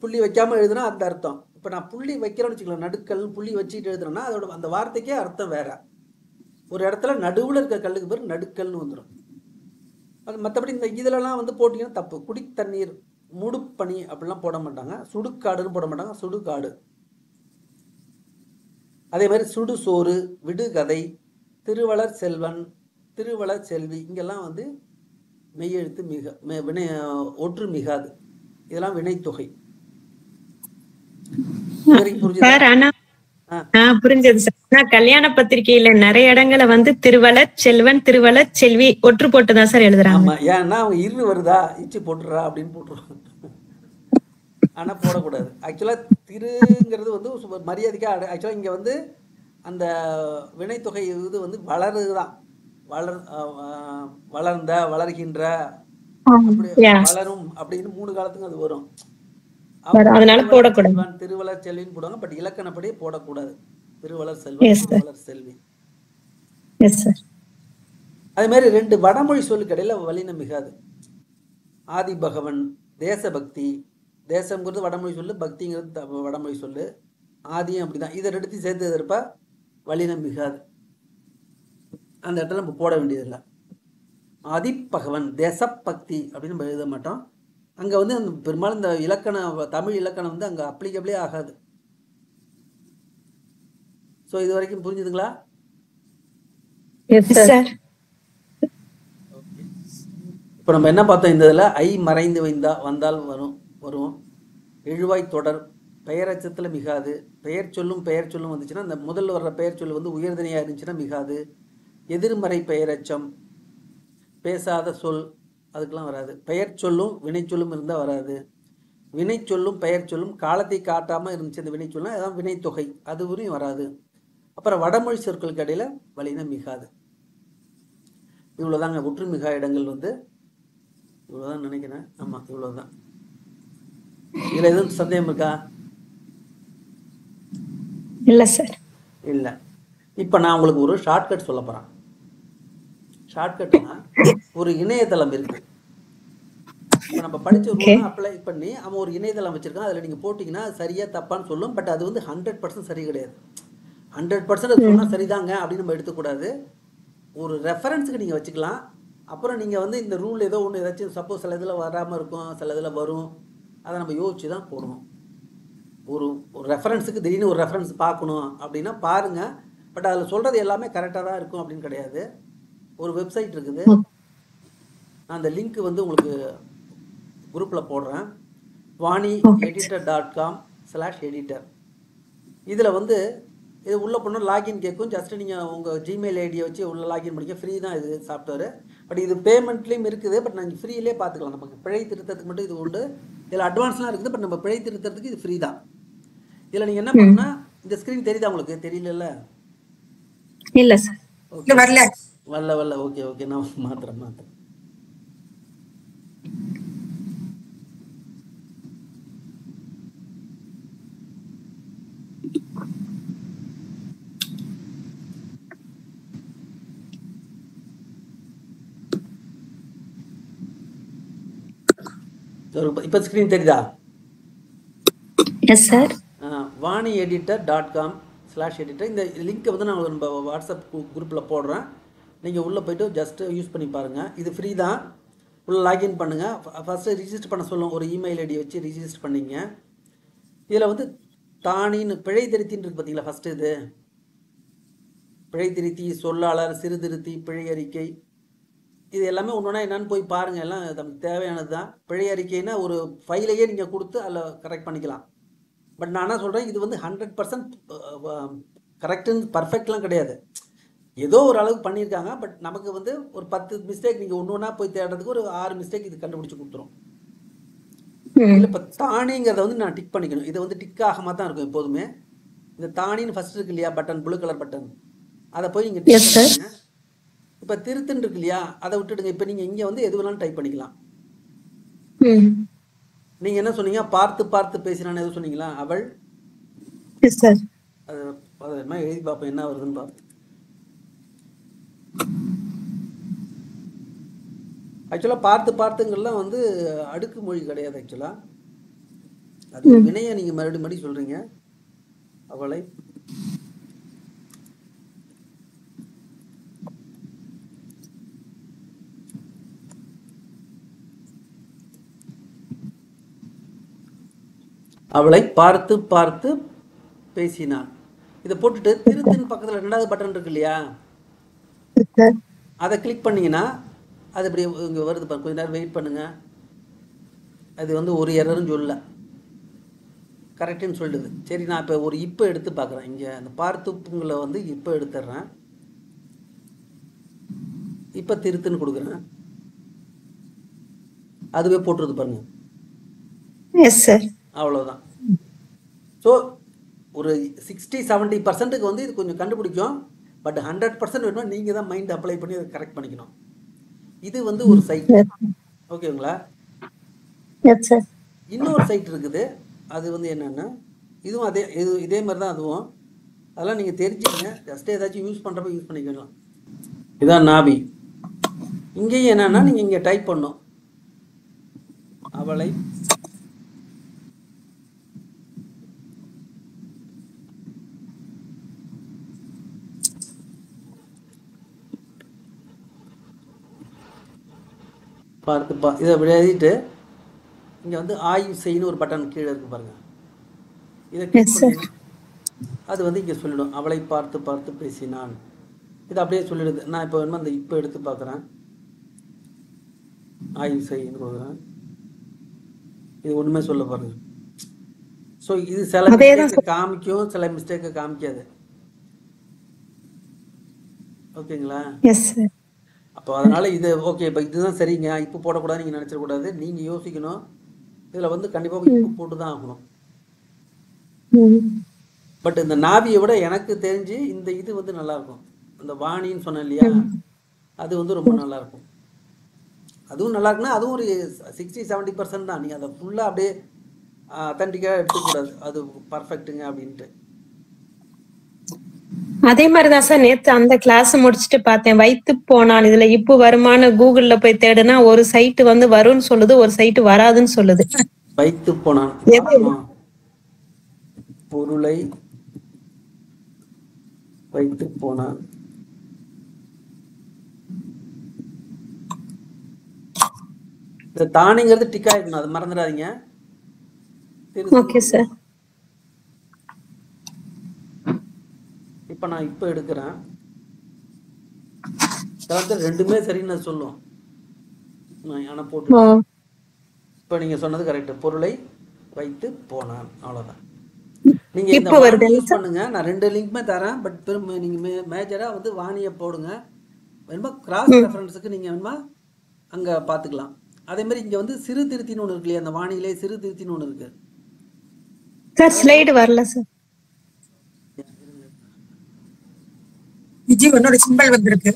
புள்ளி வைக்காமல் எழுதுனா அந்த அர்த்தம். இப்போ நான் புள்ளி வைக்கிறேன்னு வச்சுக்கலாம், நடுக்கல் புள்ளி வச்சுட்டு எழுதுறேன்னா அதோட அந்த வார்த்தைக்கே அர்த்தம் வேற. ஒரு இடத்துல நடுவில் இருக்க கல்லுக்கு பேர் நடுக்கல்னு வந்துடும். அது மற்றபடி இந்த இதிலலாம் வந்து போட்டிங்கன்னா தப்பு. குடித்தண்ணீர், முடுப்பனி அப்படிலாம் போட மாட்டாங்க. சுடுகாடுன்னு போட மாட்டாங்க, சுடுகாடு. அதே மாதிரி சுடு சோறு, விடுகதை, திருவளர் செல்வன், திருவளர் செல்வி, இங்கெல்லாம் வந்து மெய்யெழுத்து வினை ஒற்று மிகாது. இதெல்லாம் வினைத்தொகை. புரிஞ்சது சார். கல்யாண பத்திரிகையில நிறைய இடங்களை வந்து திருவளர் செல்வன், திருவளர் செல்வி ஒற்று போட்டுதான் சார் எழுதுறாங்க. ஏன்னா அவங்க இரு வருதா இச்சு போட்டுறா அப்படின்னு போட்டுருவாங்க. ஆனா போடக்கூடாது. ஆக்சுவலா திருங்கிறது வந்து மரியாதைக்கா. ஆக்சுவலா இங்க வந்து அந்த வினைத்தொகை இது வந்து வளருதான். வளர்ந்த, வளர்கின்ற, வளரும் அப்படின்னு 3 காலத்துக்கும் அது வரும். அதனால போடக்கூடாது. திருவளர் செல்வின்னு போடுவாங்க, பட் இலக்கணப்படி போடக்கூடாது. திருவளர் செல்வன், திருவளர் செல்வி. அதே மாதிரி 2 வடமொழி சொல்லுக்கு இடையில வல்லினம் மிகாது. ஆதி பகவன், தேசபக்தி. தேசம்ங்கிறது வடமொழி சொல்லு, பக்திங்கிறது வடமொழி சொல்லு. ஆதியும் அப்படிதான். இதை 2த்தையும் சேர்த்து எதிர்ப்பா வல்லினம் மிகாது. அந்த இடத்துல நம்ம போட வேண்டியதில்லை. ஆதி பகவன், தேசபக்தி அப்படின்னு நம்ம எழுத மாட்டோம். அங்கே வந்து அந்த பெரும்பாலும் இந்த இலக்கணம், தமிழ் இலக்கணம் வந்து அங்கே அப்ளிகபிளே ஆகாது. ஸோ இது வரைக்கும் புரிஞ்சுதுங்களா? இப்போ நம்ம என்ன பார்த்தோம் இந்த இதில்? ஐ மறைந்து வந்தால் வரும். எழுவாய் தொடர் பெயரச்சத்தில் மிகாது. பெயர் சொல்லும் வந்துச்சுன்னா அந்த முதல்ல வர்ற பெயர் சொல்லு வந்து உயர்தனையாக இருந்துச்சுன்னா மிகாது. எதிர்மறை பெயரச்சம், பேசாத சொல், அதுக்கெல்லாம் வராது. பெயர் சொல்லும் வினை சொல்லும் இருந்தால் வராது. வினை சொல்லும் பெயர் சொல்லும் காலத்தை காட்டாமல் இருந்துச்சு அந்த வினை சொல்லும், அதான் வினைத்தொகை, அதுவரையும் வராது. அப்புறம் வடமொழி சொற்களுக்கு இடையில வல்லினம் மிகாது. இவ்வளோதாங்க ஒற்று மிகா இடங்கள் வந்து இவ்வளோதான் நினைக்கிறேன். ஆமாம், இவ்வளோதான். இதில் எதுவும் சந்தேகம் இருக்கா? இல்லை சார். இல்லை. இப்போ நான் உங்களுக்கு ஒரு ஷார்ட்கட் சொல்ல போகிறேன். ஷார்ட்கட்னா ஒரு இணையதளம் இருக்கு. இப்போ நம்ம படித்த ரூல் அப்ளை பண்ணி அவன் ஒரு இணையதளம் வச்சிருக்கான். அதில் நீங்கள் போட்டிங்கன்னா சரியா தப்பான்னு சொல்லும். பட் அது வந்து 100% சரி கிடையாது. 100% சொன்னால் சரிதாங்க அப்படின்னு நம்ம எடுத்துக்கூடாது. ஒரு ரெஃபரன்ஸுக்கு நீங்கள் வச்சுக்கலாம். அப்புறம் நீங்கள் வந்து இந்த ரூல் ஏதோ ஒன்று ஏதாச்சும் சப்போஸ் சில இதில் வராமல் இருக்கும், சில இதில் வரும், அதை நம்ம யோசிச்சு தான் போடணும். ஒரு ரெஃபரன்ஸுக்கு திடீர்னு ஒரு ரெஃபரன்ஸ் பார்க்கணும் அப்படின்னா பாருங்கள். பட் அதில் சொல்கிறது எல்லாமே கரெக்டாக தான் இருக்கும் அப்படின்னு கிடையாது. ஒரு வெப்சைட் இருக்குது, நான் அந்த லிங்க் வந்து உங்களுக்கு குரூப்பில் போடுறேன். vaanieditor.com/editor. இதில் வந்து இது உள்ளே போனால் லாகின் கேட்கும். ஜஸ்ட்டு நீங்கள் உங்கள் ஜிமெயில் ஐடியை வச்சு உள்ளே லாகின் பண்ணிக்க. ஃப்ரீ தான் இது சாஃப்ட்வேர். பட் இது பேமெண்ட்லேயும் இருக்குது. பட் நாங்கள் ஃப்ரீயிலே பார்த்துக்கலாம். நமக்கு பிழை திருத்தத்துக்கு மட்டும் இது உண்டு. இதில் அட்வான்ஸ்லாம் இருக்குது. பட் நம்ம பிழை திருத்தத்துக்கு இது ஃப்ரீ தான். இதில் நீங்கள் என்ன பண்ணணும்னா, இந்த ஸ்க்ரீன் தெரியுதா உங்களுக்கு? தெரியல? இல்லை சார். வரல. ஓகே நான் மாத்துறேன். இப்போ ஸ்க்ரீன் தெரியுதா? Yes sir. vaanieditor.com/editor. இந்த லிங்க்கை வந்து நான் நம்ம வாட்ஸ்அப் குரூப்பில் போடுறேன். நீங்கள் உள்ளே போய்ட்டு ஜஸ்ட்டு யூஸ் பண்ணி பாருங்கள். இது ஃப்ரீ தான். உள்ளே லாகின் பண்ணுங்கள். ஃபஸ்ட்டு ரிஜிஸ்டர் பண்ண சொல்லுவோம். ஒரு இமெயில் ஐடி வச்சு ரிஜிஸ்டர் பண்ணிங்க. இதில் வந்து தானின்னு பிழை திருத்தின்னு இருக்குது பார்த்தீங்களா? ஃபஸ்ட்டு இது பிழை திருத்தி, சொல்லாளர், சிறுதிருத்தி, பிழை அறிக்கை, இது எல்லாமே ஒன்றுனா என்னன்னு போய் பாருங்கள். எல்லாம் நமக்கு தேவையானது தான். பிழை அறிக்கைன்னா ஒரு ஃபைலையே நீங்கள் கொடுத்து அதில் கரெக்ட் பண்ணிக்கலாம். பட் நான் என்ன சொல்கிறேன், இது வந்து 100% கரெக்டுன்னு பர்ஃபெக்ட்லாம் கிடையாது. ஏதோ ஒரு அளவுக்கு பண்ணியிருக்காங்க. பட் நமக்கு வந்து ஒரு 10 மிஸ்டேக் நீங்கள் ஒன்று போய் தேடுறதுக்கு ஒரு 6 மிஸ்டேக் இது கண்டுபிடிச்சி கொடுத்துரும். இல்லை இப்போ தானிங்கிறத வந்து நான் டிக் பண்ணிக்கணும். இதை வந்து டிக் ஆகாமல் தான் இருக்கும் எப்போதுமே. இந்த தானின்னு ஃபஸ்ட் இருக்கு இல்லையா, பட்டன், ப்ளூ கலர் பட்டன், அதை போய் நீங்கள் டிக் பண்ணுங்க. இப்போ திருத்துன்னு இருக்கு இல்லையா, அதை விட்டுடுங்க. இப்போ நீங்கள் இங்கே வந்து எது வேணாலும் டைப் பண்ணிக்கலாம். நீங்கள் என்ன சொன்னீங்க? பார்த்து பேசினான்னு எதுவும் சொன்னீங்களா? அவள் அது என்ன எழுதி பார்ப்போம் என்ன வருதுன்னு பார்ப்போம். ஆக்சுவலாக பார்த்துங்கள்லாம் வந்து அடுக்கு மொழி கிடையாது. ஆக்சுவலாக அது வினையை நீங்கள் மறுபடியும் சொல்கிறீங்க. அவளை அவளை பார்த்து பேசினான். இதை போட்டுட்டு திருத்தின் பக்கத்தில் 2வது பட்டன் இருக்கு இல்லையா, அதை கிளிக் பண்ணிங்கன்னா அது இப்படி இங்கே வருது பாருங்க. கொஞ்ச நேரம் வெயிட் பண்ணுங்கள். அது வந்து ஒரு எரரும் சொல்லல, கரெக்டுன்னு சொல்லுது. சரி, நான் இப்போ ஒரு இப்போ எடுத்து பார்க்குறேன். இங்கே அந்த பார்த்துப்புங்களை வந்து இப்போ எடுத்துடுறேன். இப்போ திருத்துன்னு கொடுக்குறேன். அதுவே போட்டுருது பாருங்க. Yes sir. அவ்வளோதான். ஸோ ஒரு 60-70% வந்து இது கொஞ்சம் கண்டுபிடிக்கும். பட் 100% வேணுமா நீங்கள் தான் மைண்ட் அப்ளை பண்ணி அதை கரெக்ட் பண்ணிக்கணும். இது வந்து ஒரு சைட். ஓகேங்களா? இன்னொரு சைட் இருக்குது. அது வந்து என்னென்னா இதுவும் இதே மாதிரி தான். அதுவும் அதெல்லாம் நீங்கள் தெரிஞ்சுக்கங்க. ஜஸ்ட் ஏதாச்சும் யூஸ் பண்ணுறப்ப யூஸ் பண்ணிக்கலாம். இதான் நாபி. இங்கேயும் என்னன்னா நீங்க இங்க டைப் பண்ணும் அவளை பார்த்து இதை எழுதிட்டு இங்க வந்து ஆய்வு செய்யணும் ஒரு பட்டன் கீழே இருக்கு பாருங்க. இதை கிளிக் பண்ணி அது வந்து இங்க சொல்லிடும் அவளை பார்த்து பார்த்து பேசினான். இது அப்படியே சொல்லிடுது. நான் இப்போ வேணுமா இப்போ எடுத்து பார்க்குறேன். ஆய்வு செய்யணும் கொடுக்குறேன். இது ஒண்ணுமே சொல்ல பாருங்க. ஸோ இது சில மிஸ்டேக்கை காமிக்கும், சில மிஸ்டேக்கை காமிக்காது. ஓகேங்களா? அப்போ அதனால இது ஓகே. இப்போ இதுதான் சரிங்க, இப்போ போடக்கூடாது நீங்கள் நினச்சிடக்கூடாது. நீங்கள் யோசிக்கணும். இதில் வந்து கண்டிப்பாக இப்போ போட்டு தான் ஆகணும். பட் இந்த நாவியை விட எனக்கு தெரிஞ்சு இந்த இது வந்து நல்லா இருக்கும். அந்த வாணின்னு சொன்னேன் இல்லையா, அது வந்து ரொம்ப நல்லா இருக்கும். அதுவும் நல்லா இருக்குன்னா அதுவும் ஒரு 60-70% தான். நீங்கள் அதை ஃபுல்லாக அப்படியே அத்தன்டிக்காக எடுத்துக்கூடாது. அது பர்ஃபெக்ட்டுங்க அப்படின்ட்டு. அதே மாதிரிதான் சார் நேத்து அந்த கிளாஸ் முடிச்சுட்டு பார்த்தேன். வைத்து போனான் இதுல இப்போ வருமான கூகுள்ல போய் தேடுனா ஒரு சைட் வந்து வரும்னு சொல்லுது, ஒரு சைட் வராதுன்னு சொல்லுது. வைத்து போனான் பொருளை வைத்து போனான். இந்த தானிங்கிறது டிக் ஆயிருக்கணும், அது மறந்துடாதீங்க. Okay sir. இப்ப நான் இப்ப எடுக்கிறேன். ரெண்டுமே சரின்னு சொல்லும். நான் போட்டு இப்ப நீங்க சொன்னது கரெக்ட். பொருளை வைத்து போனான், அவ்வளவுதான். நீங்க இந்த வாணி யூஸ் பண்ணுங்க. நான் 2 லிங்க்மே தரேன். பட் திரும்ப நீங்க மேஜரா வந்து வாணியை போடுங்க. வேணுமா கிராஸ் ரெஃபரன்ஸுக்கு நீங்க வேணுமா அங்க பாத்துக்கலாம். அதே மாதிரி இங்க வந்து சிறு திருத்தின்னு ஒண்ணு இருக்கு இல்லையா, அந்த வாணியிலே சிறு திருத்தின்னு ஒண்ணு இருக்கு சார். ஸ்லைடு வரல சார். விஜி உன்னோட சிம்பிள் வந்திருக்கு.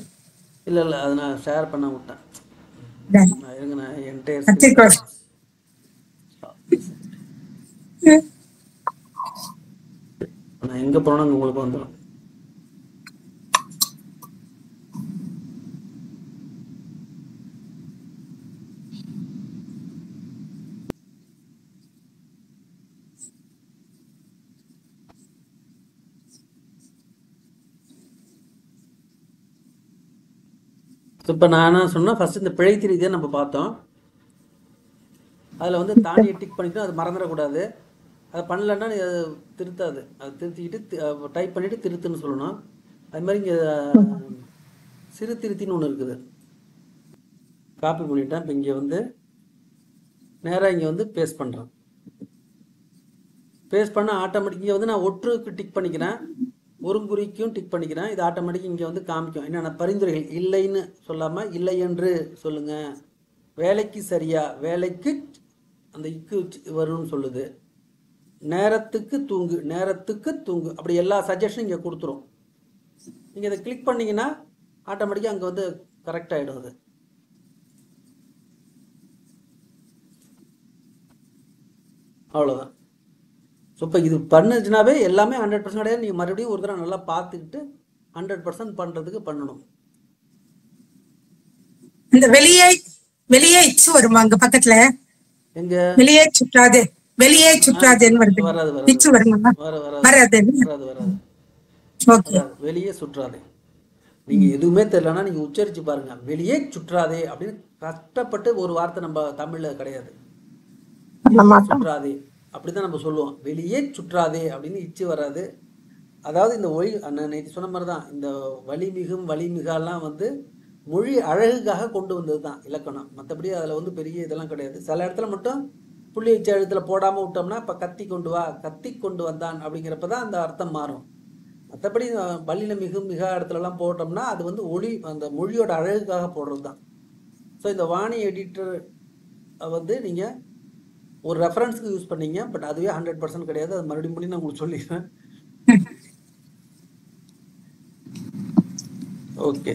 இல்ல அது நான் ஷேர் பண்ண விட்டேன். இருங்க, நான் என்டையர் நான் எங்க போனா உங்களுக்கு வந்துடும். இப்போ நான் என்ன சொன்னா, ஃபர்ஸ்ட் இந்த பிழை திருத்தியை நம்ம பார்த்தோம். அதில் வந்து தானியை டிக் பண்ணிக்கணும், அது மறந்துடக்கூடாது. அதை பண்ணலன்னா அது திருத்தாது. அது திருத்திக்கிட்டு டைப் பண்ணிட்டு திருத்துன்னு சொல்லணும். அது மாதிரி இங்கே சிறு திருத்தின்னு ஒன்று இருக்குது. காப்பி பண்ணிட்டேன். இப்போ இங்கே வந்து நேராக இங்கே வந்து பேஸ்ட் பண்ணுறேன். பேஸ்ட் பண்ண ஆட்டோமேட்டிக் இங்கே வந்து நான் ஒற்றுக்கு டிக் பண்ணிக்கிறேன், ஒருங்குறிக்கும் டிக் பண்ணிக்கிறேன். இது ஆட்டோமேட்டிக் இங்கே வந்து காமிக்கும். என்னென்ன பரிந்துரைகள் இல்லைன்னு சொல்லாமல் இல்லை என்று சொல்லுங்க. வேலைக்கு சரியா, வேலைக்கு அந்த இக்கு வரும்னு சொல்லுது. நேரத்துக்கு தூங்கு, நேரத்துக்கு தூங்கு, அப்படி எல்லா சஜஷனும் இங்கே கொடுத்துரும். நீங்கள் இதை கிளிக் பண்ணீங்கன்னா ஆட்டோமேட்டிக்காக அங்கே வந்து கரெக்ட் ஆகிடும். அது அவ்வளோதான். ஸோ இப்போ இது பண்ணுச்சுனாவே எல்லாமே 100% கிடையாது. நீங்கள் மறுபடியும் ஒரு தடவை நல்லா பார்த்துக்கிட்டு 100% பண்ணுறதுக்கு பண்ணணும். இந்த வெளியே இச்சு வருமா அங்க பக்கத்துல? எங்க வெளியே சுற்றாது, வெளியே சுற்றாதுன்னு வருது. இச்சு வருமா? வராது. வெளியே சுற்றாதே. நீங்க எதுவுமே தெரியலன்னா நீங்க உச்சரிச்சு பாருங்க. வெளியே சுற்றாதே அப்படின்னு கஷ்டப்பட்டு ஒரு வார்த்தை நம்ம தமிழ்ல கிடையாது. சுற்றாதே அப்படிதான் நம்ம சொல்லுவோம். வெளியே சுற்றாதே அப்படின்னு இச்சு வராது. அதாவது இந்த ஒளி நேற்று சொன்ன மாதிரி தான், இந்த வலிமிகும் வலிமிகாலாம் வந்து மொழி அழகுக்காக கொண்டு வந்தது தான் இலக்கணம். மற்றபடி அதில் வந்து பெரிய இதெல்லாம் கிடையாது. சில இடத்துல மட்டும் புள்ளி வச்ச எழுத்துல போடாமல் விட்டோம்னா இப்போ கத்தி கொண்டு வா, கத்தி கொண்டு வந்தான் அப்படிங்கிறப்ப தான் அந்த அர்த்தம் மாறும். மற்றபடி வல்லின மிகும் மிகா இடத்துலலாம் போட்டோம்னா அது வந்து ஒளி அந்த மொழியோட அழகுக்காக போடுறது தான். ஸோ இந்த வாணி எடிட்டர் வந்து நீங்கள் ஒரு ரெஃபரன்ஸுக்கு யூஸ் பண்ணீங்க. பட் அதுவே 100% கிடையாது. அது மறுபடியும் நான் உங்களுக்கு சொல்லிடுறேன். ஓகே.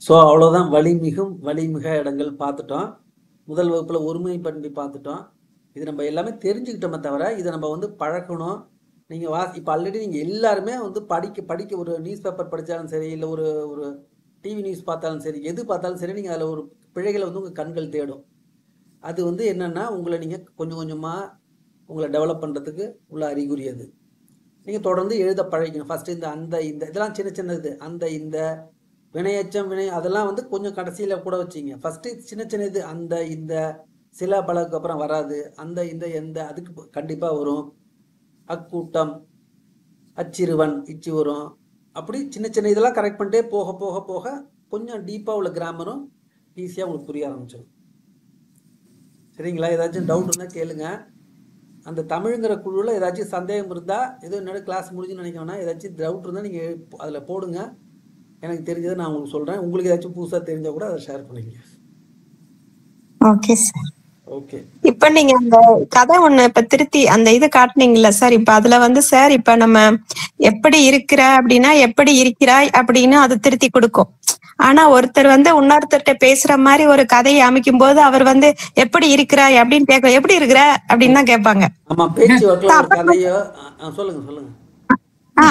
ஸோ அவ்வளோதான். வலிமிகும் வலிமிக இடங்கள் பார்த்துட்டோம். முதல் வகுப்பில் ஒருமை பண்பை பார்த்துட்டோம். இது நம்ம எல்லாமே தெரிஞ்சுக்கிட்டோமே தவிர இதை நம்ம வந்து பழக்கணும். நீங்கள் இப்போ ஆல்ரெடி நீங்கள் எல்லாருமே வந்து படிக்க ஒரு நியூஸ் பேப்பர் படித்தாலும் சரி, இல்லை ஒரு ஒரு டிவி நியூஸ் பார்த்தாலும் சரி, எது பார்த்தாலும் சரி, நீங்கள் அதில் ஒரு பிழைகளை வந்து உங்கள் கண்கள் தேடும். அது வந்து என்னென்னா உங்களை நீங்கள் கொஞ்சம் கொஞ்சமாக உங்களை டெவலப் பண்ணுறதுக்கு உள்ள அறிகுறி. அது நீங்கள் தொடர்ந்து எழுத பழகிக்கணும். ஃபஸ்ட்டு இந்த இதெல்லாம் சின்ன சின்னது, இந்த வினையச்சம் அதெல்லாம் வந்து கொஞ்சம் கடைசியில் கூட வச்சிங்க. ஃபஸ்ட்டு சின்ன இது இந்த சில பழக்கு அப்புறம் வராது. எந்த அதுக்கு கண்டிப்பாக வரும். அக்கூட்டம், அச்சிறுவன், இச்சி வரும். அப்படி சின்ன இதெல்லாம் கரெக்ட் பண்ணிட்டே போக போக போக கொஞ்சம் டீப்பாக உள்ள கிராமரும் ஈஸியாக உங்களுக்கு புரிய ஆரம்பிச்சிடும். சரிங்களா? ஏதாச்சும் டவுட் இருந்தால் கேளுங்க. அந்த தமிழுங்கிற குழுவில் ஏதாச்சும் சந்தேகம் இருந்தால், ஏதோ என்னோட கிளாஸ் முடிஞ்சுன்னு நினைக்கணும்னா ஏதாச்சும் டவுட் இருந்தால் நீங்கள் அதில் போடுங்க. எனக்கு தெரிஞ்சதை நான் உங்களுக்கு சொல்கிறேன். உங்களுக்கு ஏதாச்சும் புதுசாக தெரிஞ்சால் கூட அதை ஷேர் பண்ணிங்க. Okay sir. ஓகே. இப்ப நீங்க அந்த கதை ஒண்ணு இப்ப திருத்தி அந்த இது காட்டுனீங்கல்ல சார், இப்ப அதுல வந்து சார் இப்ப நம்ம எப்படி இருக்கிற அப்படின்னா எப்படி இருக்கிறாய் அப்படின்னு அது திருத்தி கொடுக்கும். ஆனா ஒருத்தர் வந்து இன்னொருத்தர்கிட்ட பேசுற மாதிரி ஒரு கதையை அமைக்கும் போது அவர் வந்து எப்படி இருக்கிறாய் அப்படின்னு கேட்க, எப்படி இருக்கிற அப்படின்னு தான் கேட்பாங்க. ஆமா, பேச்சு வாக்குல ஒரு கதையோ. சொல்லுங்க.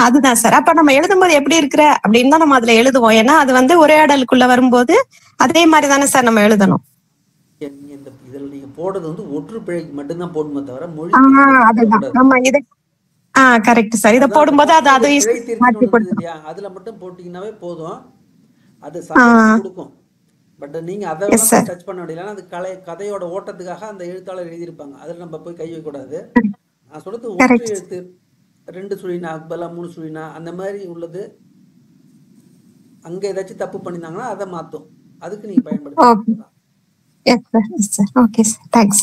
அதுதான் சார். அப்ப நம்ம எழுதும் போது எப்படி இருக்கிற அப்படின்னு தான் நம்ம அதுல எழுதுவோம். ஏன்னா அது வந்து உரையாடலுக்குள்ள வரும்போது அதே மாதிரி தானே சார் நம்ம எழுதணும். இதுல நீங்க போடுறது வந்து ஒற்று பிழைக்கு மட்டும்தான் போடணுமே தவிர மொழி. Correct sir. இத போடும்போது அது அதுல மட்டும் போட்டீங்கன்னாவே போதும். அது சமயம் கொடுக்கும். பட் நீங்க அதை டச் பண்ண முடியல. அது கதையோட ஓட்டத்துக்காக அந்த எழுத்தாளர் எழுதியிருப்பாங்க. அதுல நம்ம போய் கை வைக்க கூடாது. நான் சொல்றது ஒற்று எழுத்து, 2 சுழினா பதிலா 3 சுழினா அந்த மாதிரி உள்ளது. அங்க ஏதாச்சும் தப்பு பண்ணிருந்தாங்கன்னா அதை மாத்தும். அதுக்கு நீங்க பயன்படுத்தலாம். Yes, sir. Okay, sir. Thanks.